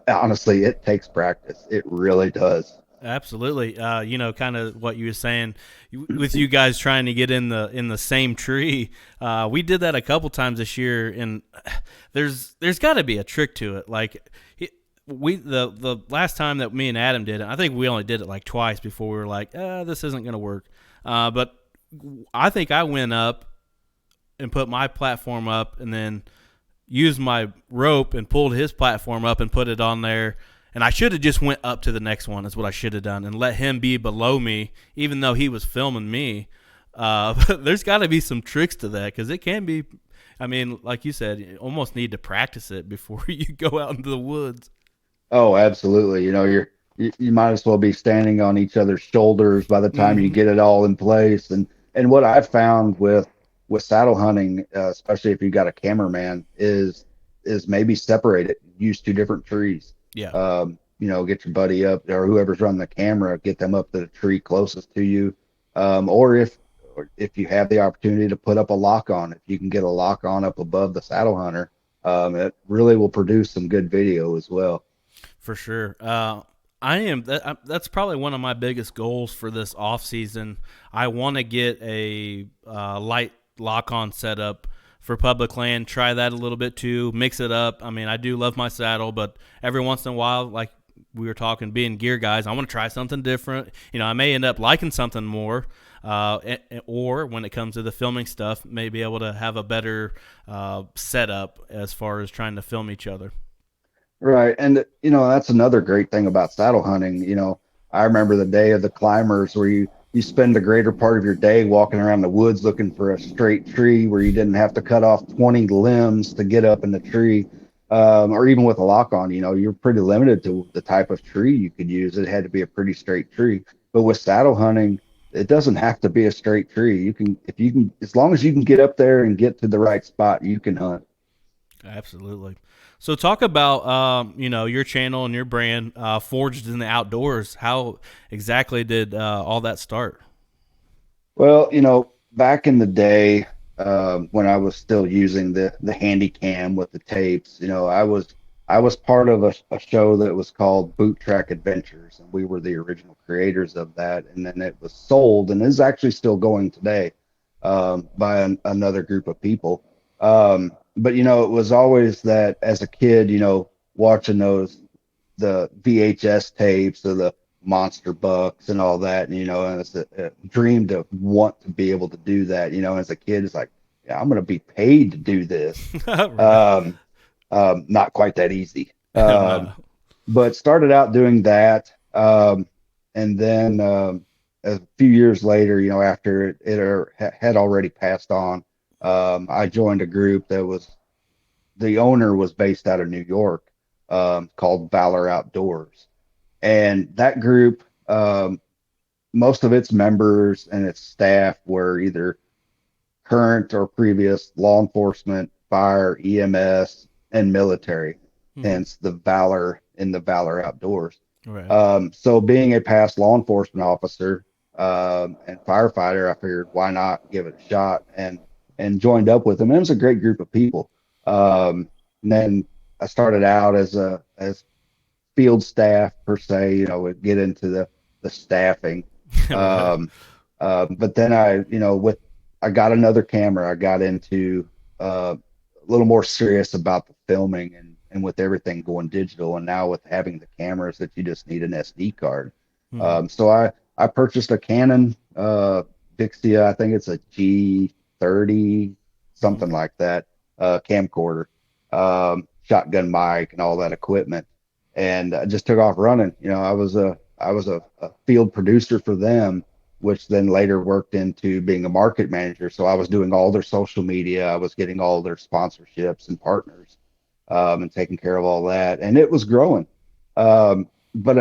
honestly, it takes practice. It really does. Absolutely. Kind of what you were saying with you guys trying to get in the same tree. We did that a couple times this year, and there's got to be a trick to it. Like the last time that me and Adam did it, I think we only did it like twice before we were like, this isn't gonna work. But I think I went up and put my platform up, and then used my rope and pulled his platform up and put it on there. And I should have just went up to the next one is what I should have done, and let him be below me, even though he was filming me. But there's got to be some tricks to that, because it can be. I mean, like you said, you almost need to practice it before you go out into the woods. Oh, absolutely. You might as well be standing on each other's shoulders by the time you Mm-hmm. get it all in place. And what I've found with saddle hunting, especially if you got a cameraman, is maybe separate it. Use two different trees. Yeah, Get your buddy up, or whoever's running the camera, get them up to the tree closest to you. Or if you have the opportunity to put up a lock on, if you can get a lock on up above the saddle hunter, it really will produce some good video as well. for sure. That's probably one of my biggest goals for this off season. I want to get a light lock on setup for public land. Try that a little bit too. Mix it up. I mean, I do love my saddle, but every once in a while, like we were talking, being gear guys, I want to try something different. I may end up liking something more. Or when it comes to the filming stuff, may be able to have a better setup as far as trying to film each other. Right. And that's another great thing about saddle hunting. I remember the day of the climbers where you spend the greater part of your day walking around the woods looking for a straight tree where you didn't have to cut off 20 limbs to get up in the tree. Or even with a lock on, you're pretty limited to the type of tree you could use. It had to be a pretty straight tree. But with saddle hunting, it doesn't have to be a straight tree. As long as you can get up there and get to the right spot, you can hunt. Absolutely. So talk about your channel and your brand, Forged in the Outdoors. How exactly did all that start? Well, back in the day, when I was still using the handy cam with the tapes, I was part of a show that was called Boot Track Adventures, and we were the original creators of that. And then it was sold, and is actually still going today, by another group of people. But it was always that as a kid, watching the VHS tapes of the monster bucks and all that, and it's a dream to want to be able to do that. As a kid, it's like, yeah, I'm going to be paid to do this. Right. Um, Not quite that easy. No. But started out doing that, and then a few years later, after had already passed on, I joined a group that was the owner was based out of New York, called Valor Outdoors. And that group, most of its members and its staff were either current or previous law enforcement, fire, EMS, and military. Hmm. Hence the Valor in the Valor Outdoors. Right. So being a past law enforcement officer and firefighter, I figured why not give it a shot and joined up with them. It was a great group of people. And then I started out as field staff per se, would get into the staffing. Right. Um, but then I got another camera. I got into a little more serious about the filming and with everything going digital. And now with having the cameras that you just need an SD card. Hmm. So I purchased a Canon Vixia. I think it's a G30, Hmm. something like that, camcorder, shotgun mic, and all that equipment, and I just took off running. I was a field producer for them, which then later worked into being a market manager. So I was doing all their social media, I was getting all their sponsorships and partners, and taking care of all that, and it was growing. But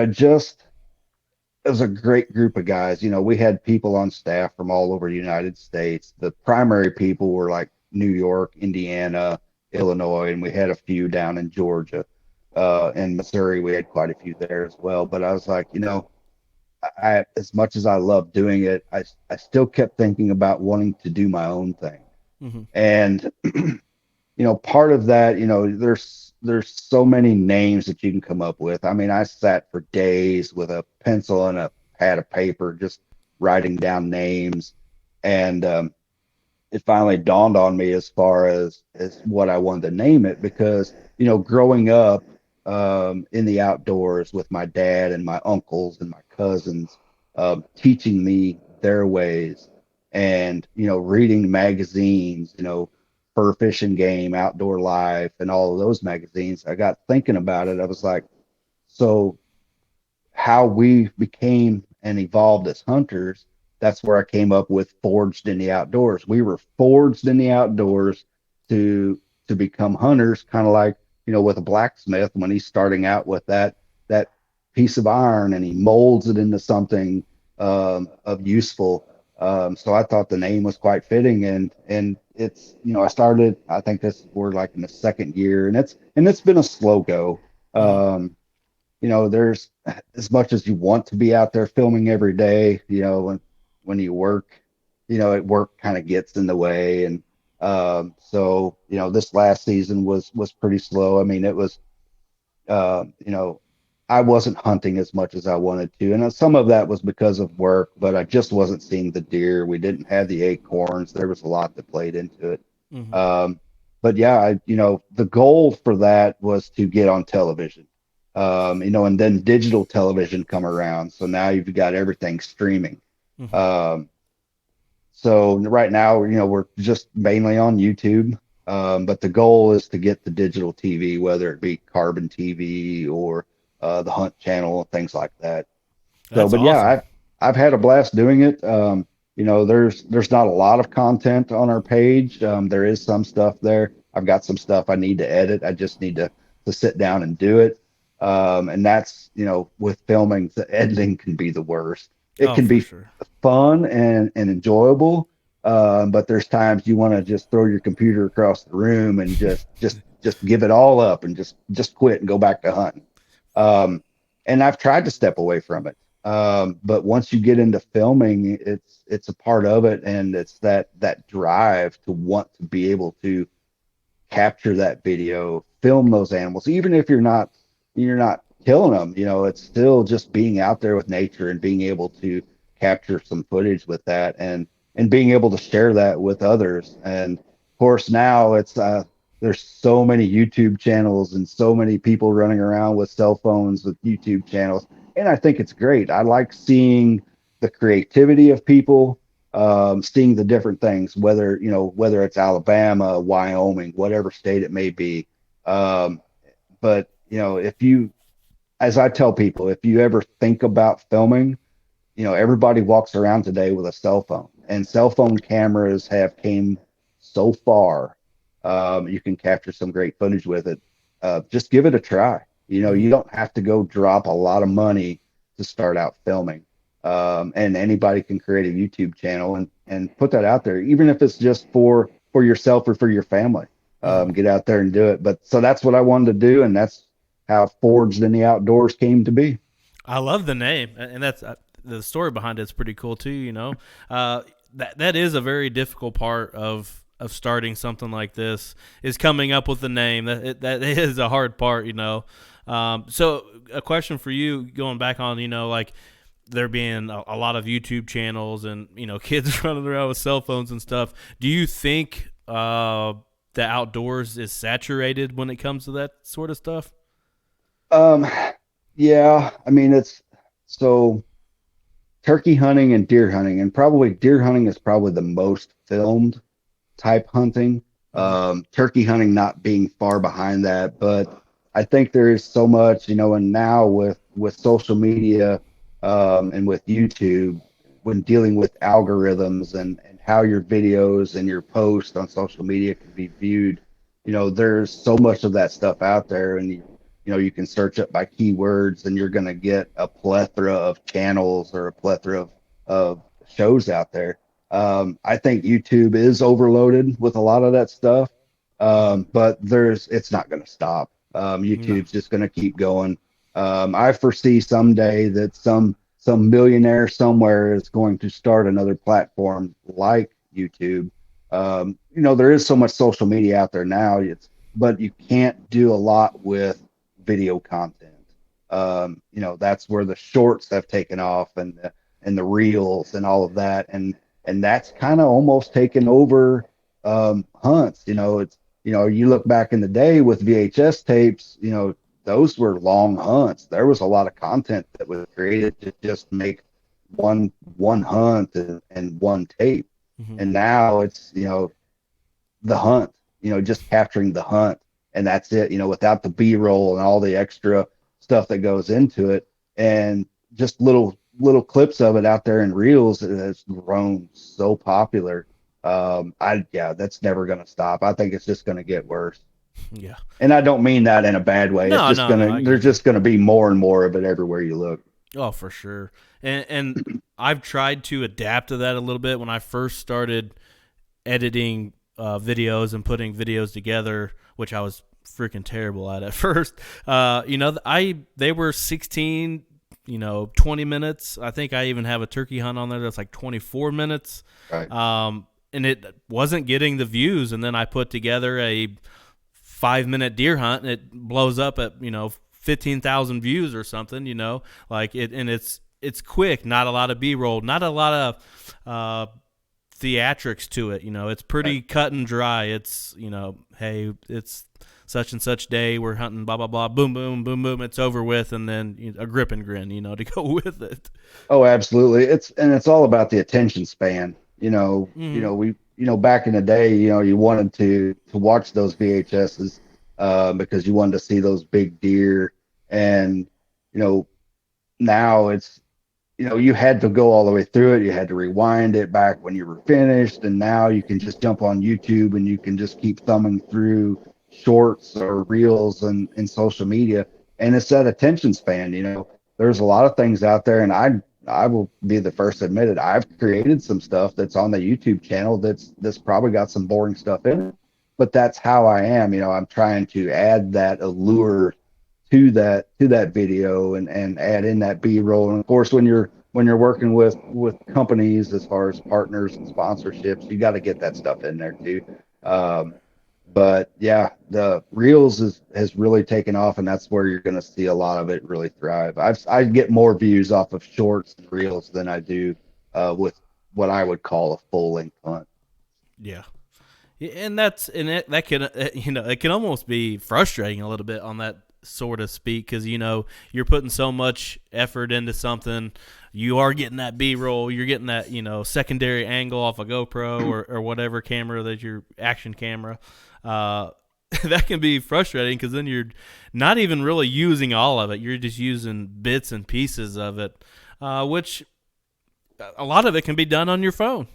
it was a great group of guys. We had people on staff from all over the United States. The primary people were like New York, Indiana, Illinois, and we had a few down in Georgia. And Missouri, we had quite a few there as well. But I was like, as much as I love doing it, I still kept thinking about wanting to do my own thing. Hmm. And part of that, there's so many names that you can come up with. I mean, I sat for days with a pencil and a pad of paper just writing down names, and it finally dawned on me as far as what I wanted to name it, because growing up in the outdoors with my dad and my uncles and my cousins, teaching me their ways, and reading magazines, Fur Fishing Game, Outdoor Life, and all of those magazines. I got thinking about it. I was like, so how we became and evolved as hunters, that's where I came up with forged in the outdoors. We were forged in the outdoors to become hunters, kind of like, with a blacksmith when he's starting out with that piece of iron and he molds it into something of useful. So I thought the name was quite fitting, and it's, I started, I think this, we're like in the second year, and it's been a slow go. Hmm. Um, there's, as much as you want to be out there filming every day, when you work, work kind of gets in the way. And so, this last season was pretty slow. I mean, it was, uh, you know, I wasn't hunting as much as I wanted to. And some of that was because of work, but I just wasn't seeing the deer. We didn't have the acorns. There was a lot that played into it. Hmm. Um, but yeah, the goal for that was to get on television, and then digital television come around. So now you've got everything streaming. Hmm. Um, so right now, we're just mainly on YouTube. But the goal is to get the digital TV, whether it be Carbon TV or the Hunt Channel and things like that. So, That's but yeah, awesome. I've had a blast doing it. There's not a lot of content on our page. There is some stuff there. I've got some stuff I need to edit. I just need to sit down and do it. And that's, with filming, the editing can be the worst. It Oh, can for be sure. fun and enjoyable. But there's times you want to just throw your computer across the room and just give it all up and just quit and go back to hunting. Um, and I've tried to step away from it. But once you get into filming, it's a part of it, and it's that drive to want to be able to capture that video, film those animals, even if you're not killing them. It's still just being out there with nature and being able to capture some footage with that, and being able to share that with others. And of course, now it's there's so many YouTube channels and so many people running around with cell phones with YouTube channels, and I think it's great. I like seeing the creativity of people, seeing the different things, whether it's Alabama, Wyoming, whatever state it may be. Um, but if you, as I tell people, if you ever think about filming, everybody walks around today with a cell phone, and cell phone cameras have came so far. You can capture some great footage with it. Just give it a try. Hmm. You don't have to go drop a lot of money to start out filming. And anybody can create a YouTube channel and put that out there, even if it's just for yourself or for your family. Hmm. Get out there and do it. But so that's what I wanted to do, and how Forged in the Outdoors came to be. I love the name, and that's the story behind it's pretty cool too. That is a very difficult part of starting something like this is coming up with the name. That is a hard part. So a question for you, going back on, like there being a lot of YouTube channels and kids running around with cell phones and stuff. Do you think the outdoors is saturated when it comes to that sort of stuff? Um, yeah, I mean it's so turkey hunting and deer hunting, and probably deer hunting is probably the most filmed type hunting. Mm-hmm. Turkey hunting not being far behind that, but I think there is so much, and now with social media, and with YouTube, when dealing with algorithms and how your videos and your posts on social media can be viewed, there's so much of that stuff out there, and you can search up by keywords, and you're going to get a plethora of channels or a plethora of shows out there. I think YouTube is overloaded with a lot of that stuff, Mm-hmm. but it's not going to stop. No. YouTube's just going to keep going. I foresee someday that some millionaire somewhere is going to start another platform like YouTube. There is so much social media out there now. But you can't do a lot with video content. That's where the shorts have taken off, and the reels and all of that, and that's kind of almost taken over hunts. You look back in the day with VHS tapes, those were long hunts. There was a lot of content that was created to just make one hunt and one tape. Mm-hmm. And now it's, the hunt, just capturing the hunt, and that's it, without the B-roll and all the extra stuff that goes into it, and just little clips of it out there in reels. It has grown so popular. Yeah, that's never going to stop. I think it's just going to get worse. Yeah. And I don't mean that in a bad way. It's No, just no, no. I there's get you. just going to be more and more of it everywhere you look. Oh, for sure. And I've tried to adapt to that a little bit when I first started editing videos and putting videos together, which I was freaking terrible at first. They were 16, 20 minutes. I think I even have a turkey hunt on there that's like 24 minutes. Right. And it wasn't getting the views. And then I put together a 5-minute deer hunt, and it blows up at 15,000 views or something. Like it, and it's quick. Not a lot of B-roll. Not a lot of theatrics to it. It's pretty Right. cut and dry. It's hey, it's such and such day. We're hunting. Blah blah blah. Boom boom boom boom. It's over with, and then a grip and grin. To go with it. Oh, absolutely. It's all about the attention span. Mm-hmm. We back in the day, you wanted to watch those VHSs because you wanted to see those big deer, and now it's you had to go all the way through it. You had to rewind it back when you were finished, and now you can just jump on YouTube and you can just keep thumbing through shorts or reels and social media, and it's that attention span. There's a lot of things out there, and I will be the first to admit it. I've created some stuff that's on the YouTube channel that's probably got some boring stuff in it, but that's how I am. I'm trying to add that allure to that video, and add in that B-roll. And of course, when you're working with companies as far as partners and sponsorships, you got to get that stuff in there too. Um, but yeah, the reels has really taken off, and that's where you're going to see a lot of it really thrive. I get more views off of shorts and reels than I do with what I would call a full length hunt. Yeah. Yeah, and that can it can almost be frustrating a little bit on that sort of speak, because you're putting so much effort into something. You are getting that B-roll, you're getting that secondary angle off a GoPro or whatever camera that your action camera. uh that can be frustrating, because then you're not even really using all of it. You're just using bits and pieces of it, which a lot of it can be done on your phone.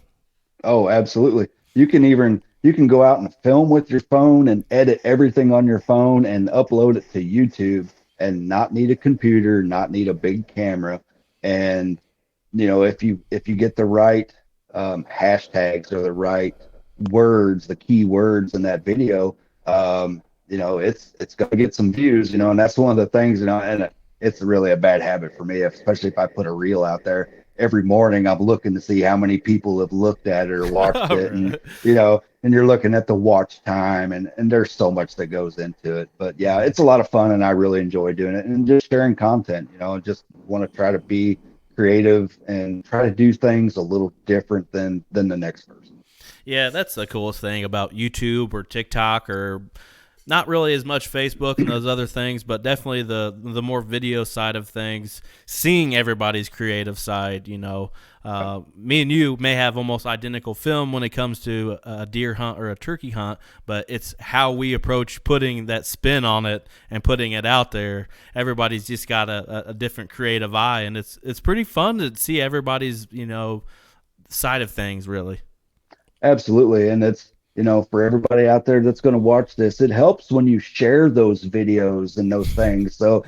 Oh, absolutely. You can go out and film with your phone and edit everything on your phone and upload it to YouTube, and not need a computer, not need a big camera. And if you get the right hashtags or the right words, the key words in that video, it's going to get some views, and that's one of the things, and it's really a bad habit for me, especially if I put a reel out there every morning. I'm looking to see how many people have looked at it or watched it, and Right. and you're looking at the watch time, and there's so much that goes into it. But yeah, Mhm. it's a lot of fun, and I really enjoy doing it, and just sharing content. Just want to try to be creative and try to do things a little different than the next person. Yeah, that's the coolest thing about YouTube or TikTok, or not really as much Facebook and those other things, but definitely the more video side of things. Seeing everybody's creative side, me and you may have almost identical film when it comes to a deer hunt or a turkey hunt, but it's how we approach putting that spin on it and putting it out there. Everybody's just got a different creative eye, and it's pretty fun to see everybody's side of things, really. Absolutely. And it's, for everybody out there that's going to watch this, it helps when you share those videos and those things. So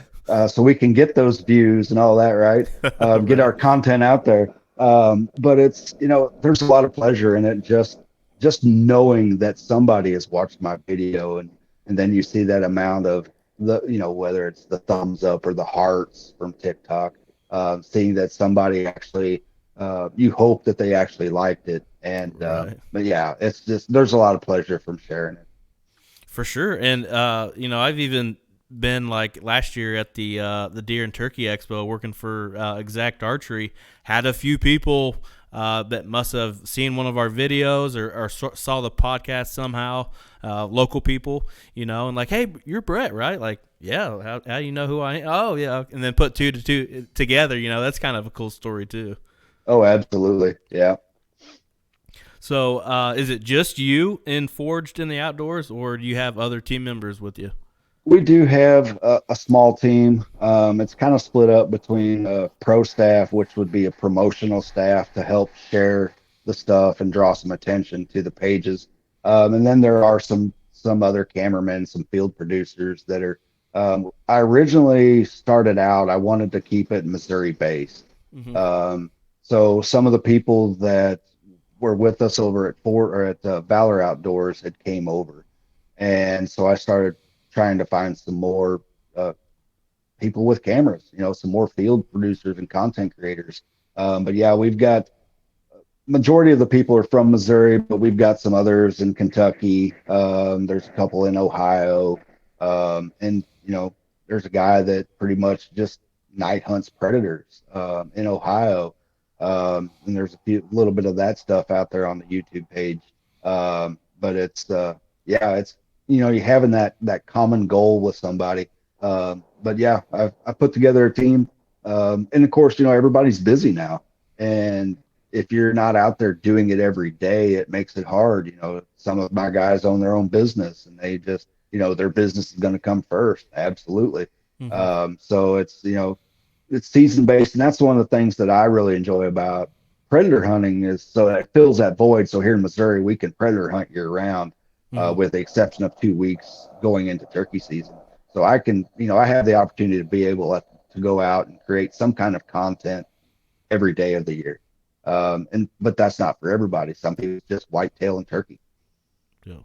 we can get those views and all that, right? Get Right. our content out there. But it's, there's a lot of pleasure in it. Just knowing that somebody has watched my video, and then you see that amount of whether it's the thumbs up or the hearts from TikTok, seeing that somebody actually, you hope that they actually liked it. And Right. but yeah, it's just there's a lot of pleasure from sharing it. For sure. And I've even been like last year at the Deer and Turkey Expo working for Exact Archery. Had a few people that must have seen one of our videos or saw the podcast somehow. Local people, and like, hey, you're Brett, right? Like, yeah. How you know who I am? Oh, yeah. And then put two to two together. That's kind of a cool story too. Oh, absolutely. Yeah. So, is it just you in Forged in the Outdoors, or do you have other team members with you? We do have a small team. It's kind of split up between pro staff, which would be a promotional staff to help share the stuff and draw some attention to the pages. And then there are some other cameramen, some field producers that are. I originally started out, I wanted to keep it Missouri based. Mm-hmm. So some of the people that were with us over at Fort or at Valor Outdoors had came over, and so I started trying to find some more uh, people with cameras, some more field producers and content creators. But yeah, we've got majority of the people are from Missouri, but we've got some others in Kentucky. There's a couple in Ohio, and there's a guy that pretty much just night hunts predators in Ohio. And there's a little bit of that stuff out there on the YouTube page. But it's yeah, it's you having that common goal with somebody. But yeah, I put together a team, and of course, everybody's busy now, and if you're not out there doing it every day, it makes it hard. Some of my guys own their own business, and they just, their business is going to come first. Absolutely. Mm-hmm. So it's season based, and that's one of the things that I really enjoy about predator hunting is so that it fills that void. So here in Missouri, we can predator hunt year round, Mm-hmm. with the exception of 2 weeks going into turkey season. So I can, I have the opportunity to be able to go out and create some kind of content every day of the year. But that's not for everybody. Some people it's just whitetail and turkey. Yeah.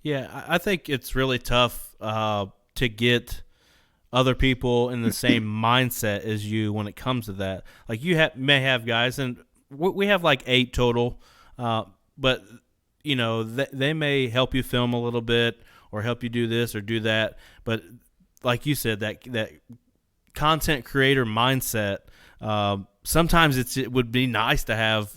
Yeah, I think it's really tough to get other people in the same mindset as you when it comes to that. Like may have guys, and we have like 8 total, but they may help you film a little bit or help you do this or do that. But like you said, that content creator mindset. Sometimes it would be nice to have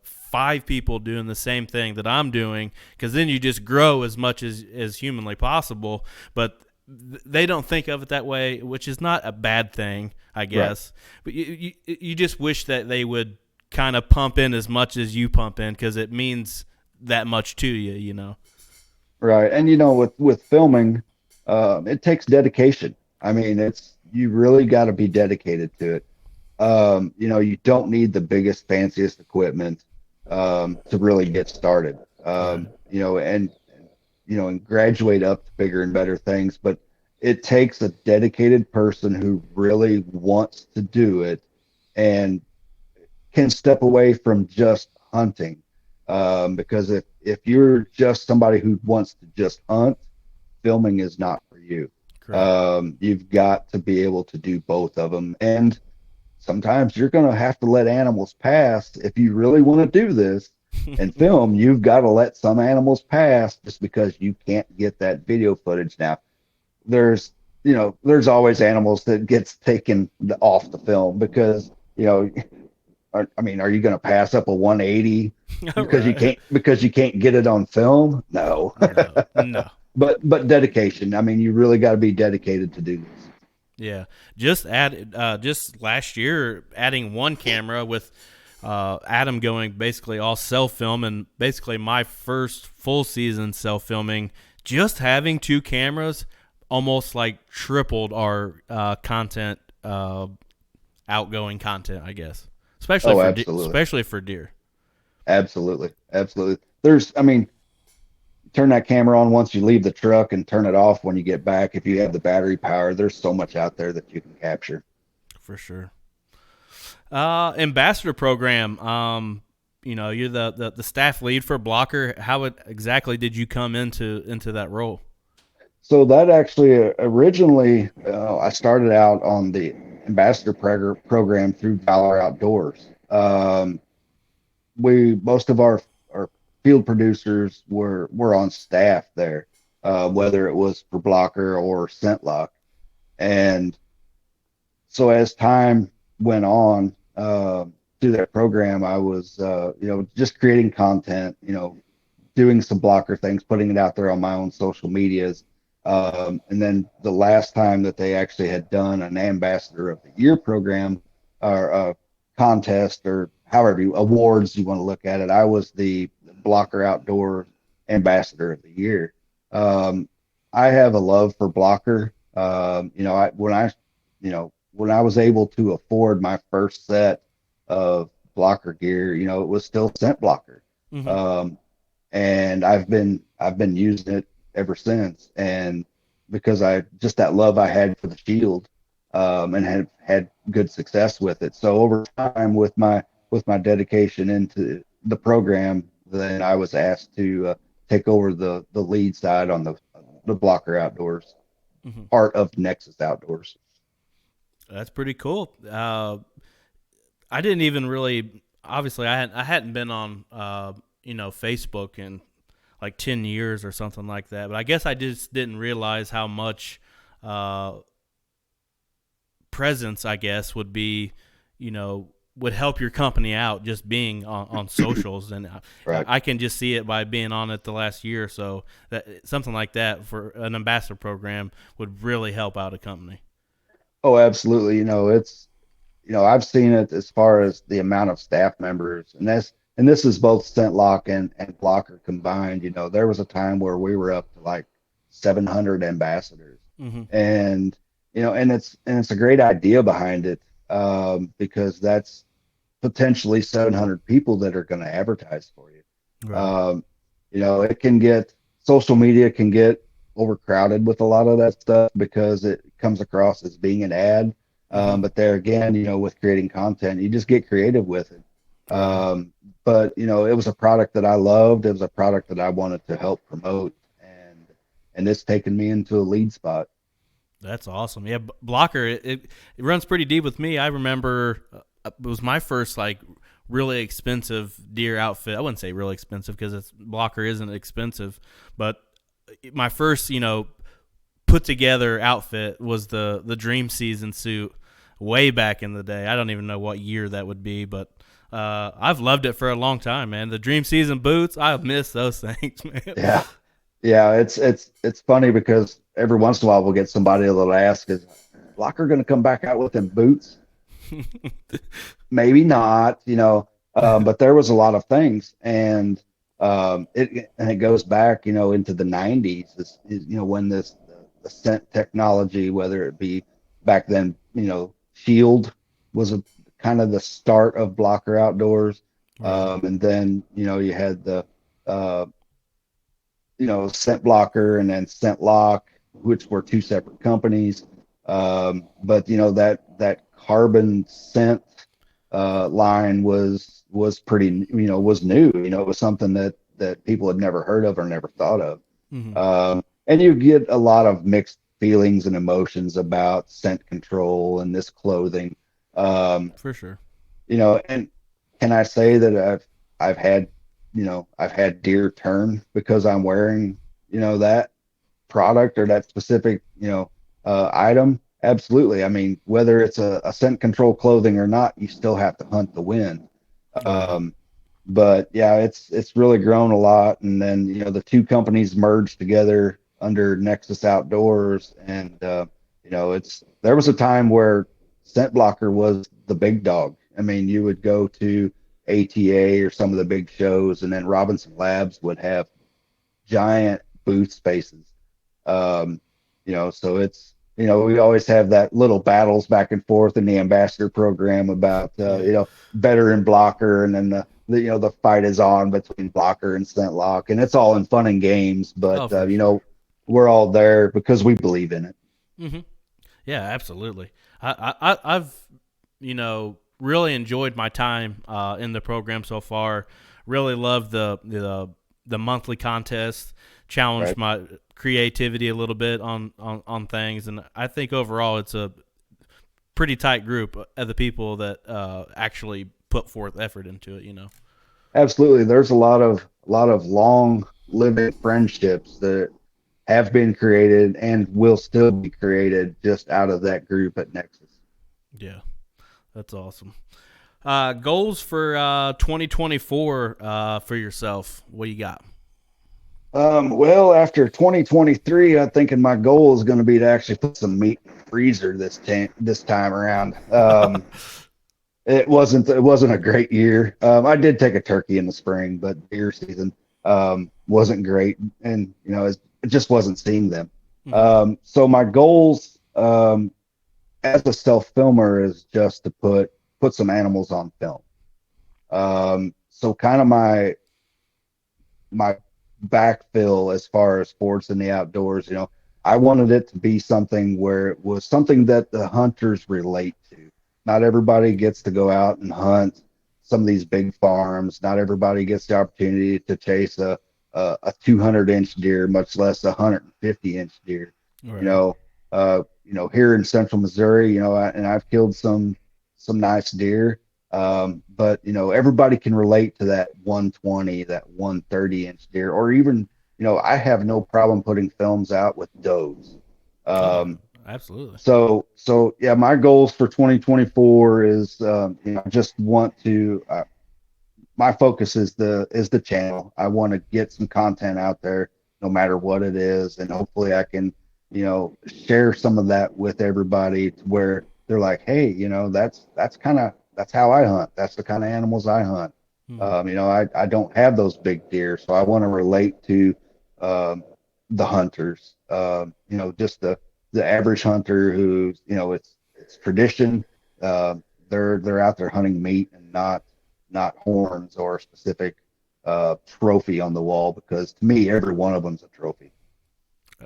5 people doing the same thing that I'm doing, because then you just grow as much as humanly possible. But they don't think of it that way, which is not a bad thing, I Right. guess. But you just wish that they would kind of pump in as much as you pump in, because it means that much to you. Right. And with filming, it takes dedication. I mean, you really got to be dedicated to it. You don't need the biggest, fanciest equipment to really get started. Right. And graduate up to bigger and better things. But it takes a dedicated person who really wants to do it and can step away from just hunting. Because if you're just somebody who wants to just hunt, filming is not for you. Correct. You've got to be able to do both of them. And sometimes you're going to have to let animals pass. If you really want to do this and film, you've got to let some animals pass just because you can't get that video footage. Now, there's, there's always animals that gets taken off the film because, I mean, are you going to pass up a 180 All right. because you can't get it on film? No. No, no. But dedication. I mean, you really got to be dedicated to do this. Yeah, just last year, adding one camera with Adam going basically all self film, and basically my first full season self filming. Just having two cameras almost like tripled our content, outgoing content, I guess, Oh, absolutely. especially for deer. Absolutely. Absolutely. I mean, turn that camera on once you leave the truck and turn it off when you get back. If you have the battery power, there's so much out there that you can capture. For sure. Ambassador program. You're the staff lead for Blocker. Exactly did you come into that role? So that actually originally, I started out on the ambassador program through Valor Outdoors. Most of our field producers were on staff there, whether it was for Blocker or ScentLock. And so as time went on through that program, I was just creating content, doing some Blocker things, putting it out there on my own social medias. And then the last time that they actually had done an Ambassador of the Year program or a contest or however awards you want to look at it, I was the Blocker Outdoor Ambassador of the Year. I have a love for Blocker. When I was able to afford my first set of Blocker gear, it was still scent Blocker. Mm-hmm. And I've been using it ever since. And because that love I had for the Shield, and have had good success with it. So over time, with my dedication into the program, then I was asked to take over the lead side on the Blocker Outdoors Mm-hmm. part of Nexus Outdoors. That's pretty cool. I didn't even really. Obviously, I hadn't been on Facebook in like 10 years or something like that. But I guess I just didn't realize how much presence, I guess, would help your company out just being on socials. And Right. I can just see it by being on it the last year or so. That something like that for an ambassador program would really help out a company. Oh, absolutely. I've seen it as far as the amount of staff members, and this is both ScentLock and Blocker combined. There was a time where we were up to like 700 ambassadors, Mm-hmm. and it's a great idea behind it, because that's potentially 700 people that are going to advertise for you. Right. It can get social media can get overcrowded with a lot of that stuff because it comes across as being an ad. Mm-hmm. But there again, with creating content, you just get creative with it. Right. But it was a product that I loved. It was a product that I wanted to help promote, and it's taken me into a lead spot. That's awesome. Yeah, Blocker, it runs pretty deep with me. I remember it was my first like really expensive deer outfit. I wouldn't say really expensive because Blocker isn't expensive, but my first put together outfit was the Dream Season suit way back in the day. I don't even know what year that would be, but I've loved it for a long time, man. The Dream Season boots, I've missed those things, man. Yeah. Yeah, it's funny because every once in a while we'll get somebody that'll ask, "Is Blocker going to come back out with them boots?" Maybe not, but there was a lot of things, and it goes back, into the 90s. When the scent technology, whether it be back then, Shield was a kind of the start of Blocker Outdoors, Right. and then you had the Scent Blocker and then ScentLock, which were two separate companies. But that carbon scent line was pretty, was new. It was something that people had never heard of or never thought of. Mm-hmm. and you get a lot of mixed feelings and emotions about scent control and this clothing. Um, For sure. and can I say that I've had, I've had deer turn because I'm wearing, that product or that specific, item? Absolutely. I mean, whether it's a scent control clothing or not, you still have to hunt the wind. Right. Um, but yeah, it's really grown a lot. And then, the two companies merged together under Nexus Outdoors. And, there was a time where scent blocker was the big dog. I mean, you would go to ATA or some of the big shows, and then Robinson Labs would have giant booth spaces. Um, so it's, we always have that little battles back and forth in the ambassador program about, Yeah. veteran blocker, and then the fight is on between blocker and scent lock, and it's all in fun and games, Oh, but, for sure. we're all there because we believe in it. Hmm. Yeah, absolutely. I've really enjoyed my time in the program so far. Really loved the monthly contest. Challenged Right. my creativity a little bit on things, and I think overall it's a pretty tight group of the people that actually put forth effort into it. Absolutely. There's a lot of long living friendships that have been created and will still be created just out of that group at Nexus. Yeah, that's awesome. Goals for 2024 for yourself. What you got? Well, after 2023, I'm thinking my goal is going to be to actually put some meat in the freezer this time around. It wasn't a great year. I did take a turkey in the spring, but deer season wasn't great, and it just wasn't seeing them. Hmm. So my goals as a self filmer is just to put some animals on film. So kind of my backfill as far as sports in the outdoors. I wanted it to be something where it was something that the hunters relate to. Not everybody gets to go out and hunt some of these big farms. Not everybody gets the opportunity to chase a 200-inch deer, much less a 150-inch deer. You Right. know, here in Central Missouri, and I've killed some nice deer. But everybody can relate to that 120, that 130-inch deer, or even, I have no problem putting films out with does. Oh, Um, absolutely. so yeah, my goals for 2024 is, I just want to, my focus is the channel. I want to get some content out there, no matter what it is, and hopefully I can, share some of that with everybody to where they're like, hey, that's how I hunt. That's the kind of animals I hunt. Hmm. I don't have those big deer, so I want to relate to um, the hunters. Just the average hunter who's, it's tradition. Uh, they're out there hunting meat and not horns or a specific trophy on the wall, because to me every one of them's a trophy.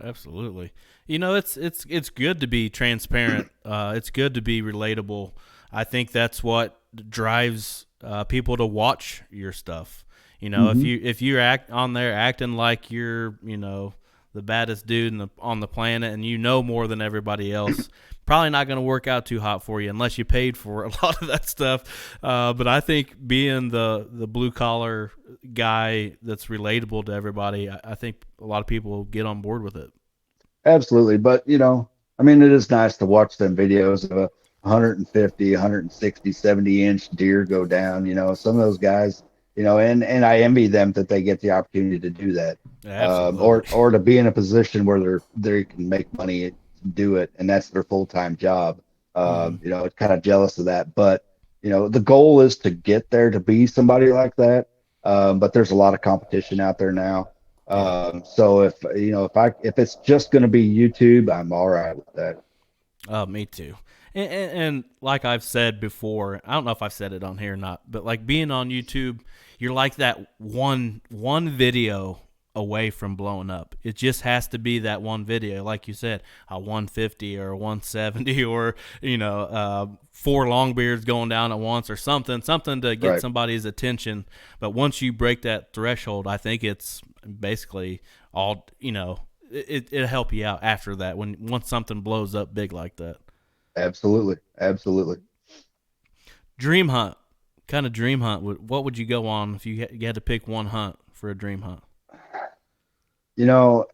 Absolutely. It's good to be transparent. It's good to be relatable. I think that's what drives people to watch your stuff. If Hmm. you act on there acting like you're the baddest dude on the planet, and more than everybody else, probably not going to work out too hot for you unless you paid for a lot of that stuff. But I think being the blue collar guy that's relatable to everybody, I think a lot of people will get on board with it. Absolutely, but I mean, it is nice to watch them videos of a 150, 160, 70-inch deer go down. Some of those guys, and I envy them that they get the opportunity to do that, Absolutely. or to be in a position where they can make money to do it, and that's their full-time job. Hmm. It's kind of jealous of that, but the goal is to get there to be somebody like that. But there's a lot of competition out there now. Yeah. So if it's just going to be YouTube, I'm all right with that. Me too. And like I've said before, I don't know if I've said it on here or not, but like being on YouTube, you're like that one video away from blowing up. It just has to be that one video, like you said, a 150 or a 170, or four longbeards going down at once, or something to get Right. somebody's attention. But once you break that threshold, I think it's basically all it'll help you out after that when once something blows up big like that. Absolutely, absolutely. Dream hunt, kind of dream hunt. What would you go on if you had to pick one hunt for a dream hunt? You know,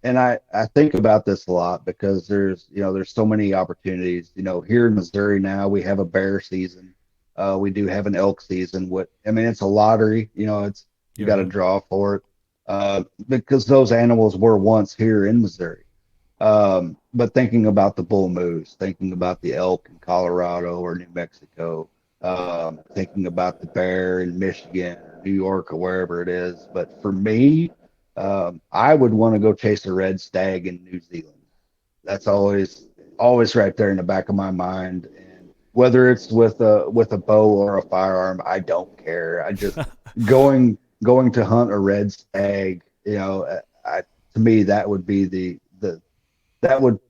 and I think about this a lot because there's so many opportunities. Here in Missouri now we have a bear season. We do have an elk season. It's a lottery. It's you You're got to right. draw for it because those animals were once here in Missouri. But thinking about the bull moose, thinking about the elk in Colorado or New Mexico, thinking about the bear in Michigan, New York, or wherever it is. But for me, I would want to go chase a red stag in New Zealand. That's always right there in the back of my mind. And whether it's with a bow or a firearm, I don't care. I just going to hunt a red stag. To me that would be that would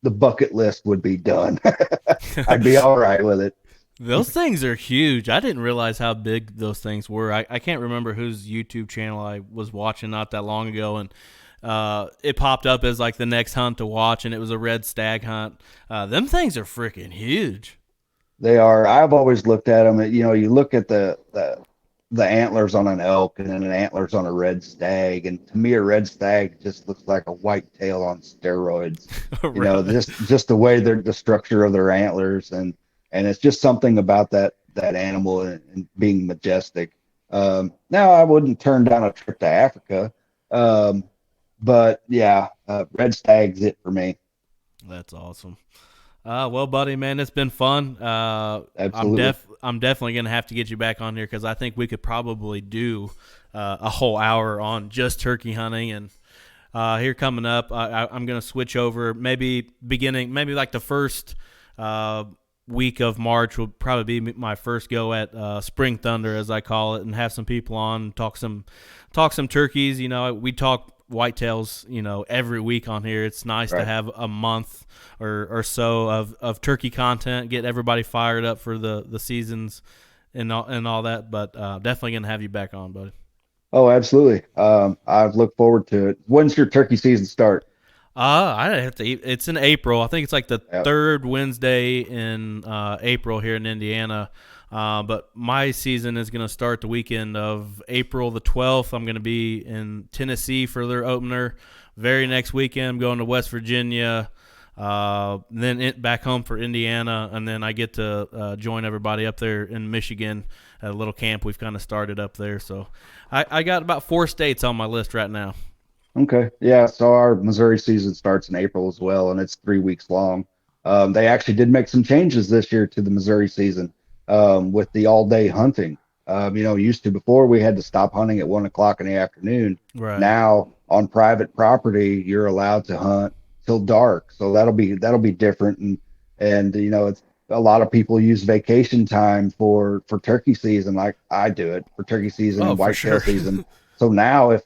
the bucket list would be done. I'd be all right with it. Those things are huge. I didn't realize how big those things were. I can't remember whose YouTube channel I was watching not that long ago, and it popped up as like the next hunt to watch, and it was a red stag hunt. Them things are freaking huge. They are. I've always looked at them. You look at the antlers on an elk and then an antlers on a red stag, and to me, a red stag just looks like a white tail on steroids. Right. Just the way the structure of their antlers, and it's just something about that animal and being majestic. Now, I wouldn't turn down a trip to Africa, um, but yeah, red stag's it for me. That's awesome. Well, buddy, man, it's been fun. Absolutely. I'm definitely gonna have to get you back on here because I think we could probably do a whole hour on just turkey hunting. And here coming up, I'm gonna switch over. Maybe like the first uh, week of March will probably be my first go at Spring Thunder, as I call it, and have some people on talk some turkeys. We talk whitetails, every week on here. It's nice to Right. have a month or so of turkey content, get everybody fired up for the seasons and all that. But definitely gonna have you back on, buddy. Oh, absolutely. I look forward to it. When's your turkey season start? I have to. It's in April. I think it's like the Yep. third Wednesday in April here in Indiana. But my season is going to start the weekend of April the 12th. I'm going to be in Tennessee for their opener. Very next weekend, I'm going to West Virginia. Back home for Indiana, and then I get to join everybody up there in Michigan at a little camp we've kind of started up there. So I got about 4 states on my list right now. Okay. Yeah. So our Missouri season starts in April as well, and it's 3 weeks long. They actually did make some changes this year to the Missouri season with the all-day hunting. Used to before we had to stop hunting at 1 o'clock in the afternoon. Right. Now on private property, you're allowed to hunt till dark. So that'll be different, and it's a lot of people use vacation time for turkey season, like I do it for turkey season Oh, and for whitetail sure. season. So now if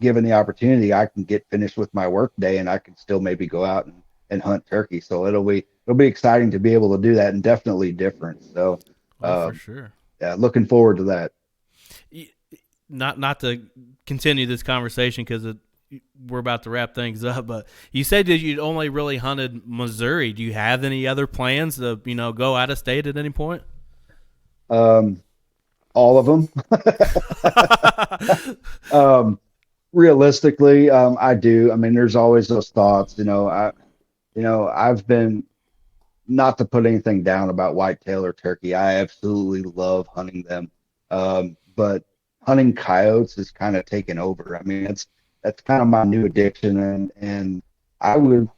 given the opportunity, I can get finished with my work day and I can still maybe go out and hunt turkey. So it'll be exciting to be able to do that and definitely different. So Oh, for um, sure. yeah, looking forward to that. Not to continue this conversation because we're about to wrap things up, but you said that you'd only really hunted Missouri. Do you have any other plans to go out of state at any point? Um, all of them. um, Realistically, I do. I mean, there's always those thoughts. I've been not to put anything down about whitetail or turkey. I absolutely love hunting them. But hunting coyotes is kind of taken over. I mean, that's kind of my new addiction, and I would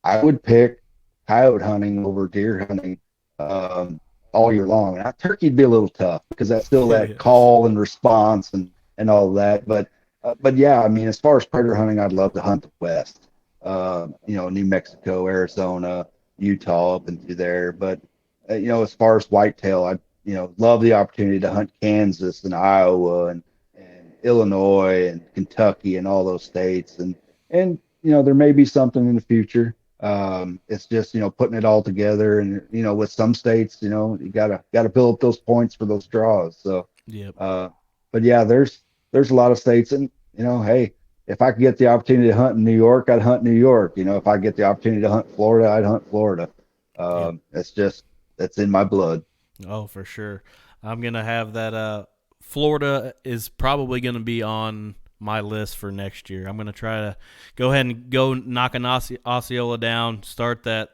I would pick coyote hunting over deer hunting um, all year long. Now, turkey'd be a little tough because that's still Yeah, that yeah. call and response and all that. But yeah, I mean, as far as predator hunting, I'd love to hunt the West. New Mexico, Arizona, Utah, up into there. But as far as whitetail, I love the opportunity to hunt Kansas and Iowa and Illinois and Kentucky and all those states. And there may be something in the future. It's just putting it all together, and with some states, you gotta build up those points for those draws. So, Yep. uh, but yeah, there's a lot of states, and hey. if I could get the opportunity to hunt in New York, I'd hunt New York. You know, if I get the opportunity to hunt Florida, I'd hunt Florida. Yep. It's just that's in my blood. Oh, for sure. I'm gonna have that. Florida is probably gonna be on my list for next year. I'm gonna try to go ahead and go knock an Osceola down. Start that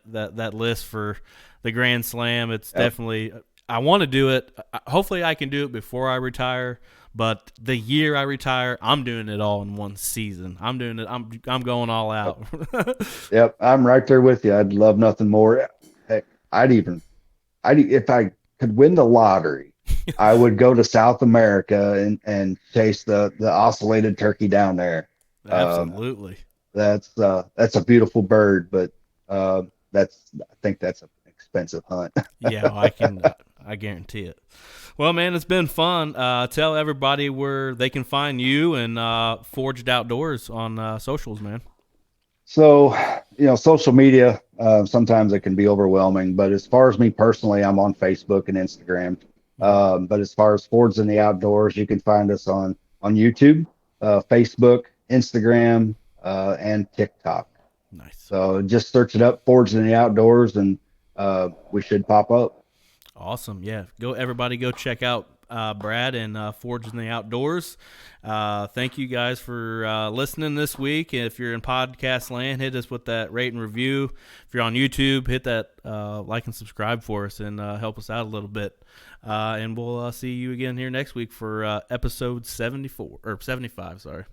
list for the Grand Slam. It's Yep. definitely. I want to do it. Hopefully, I can do it before I retire. But the year I retire, I'm doing it all in one season. I'm doing it. I'm going all Yep. out. Yep. I'm right there with you. I'd love nothing more. Heck, if I could win the lottery, I would go to South America and chase the ocellated turkey down there. Um, Absolutely. that's a beautiful bird, but I think that's an expensive hunt. Yeah, I guarantee it. Well, man, it's been fun. Tell everybody where they can find you and Forged Outdoors on socials, man. So, social media, sometimes it can be overwhelming, but as far as me personally, I'm on Facebook and Instagram. Mhm. But as far as Fords in the Outdoors, you can find us on YouTube, Facebook, Instagram, and TikTok. Nice. So just search it up, Fords in the Outdoors, and we should pop up. Awesome. Yeah. Everybody go check out Brad and Forged in the Outdoors. Thank you guys for listening this week. If you're in podcast land, hit us with that rate and review. If you're on YouTube, hit that like and subscribe for us and help us out a little bit. And we'll see you again here next week for episode 74 or 75. Sorry.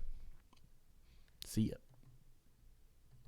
See ya.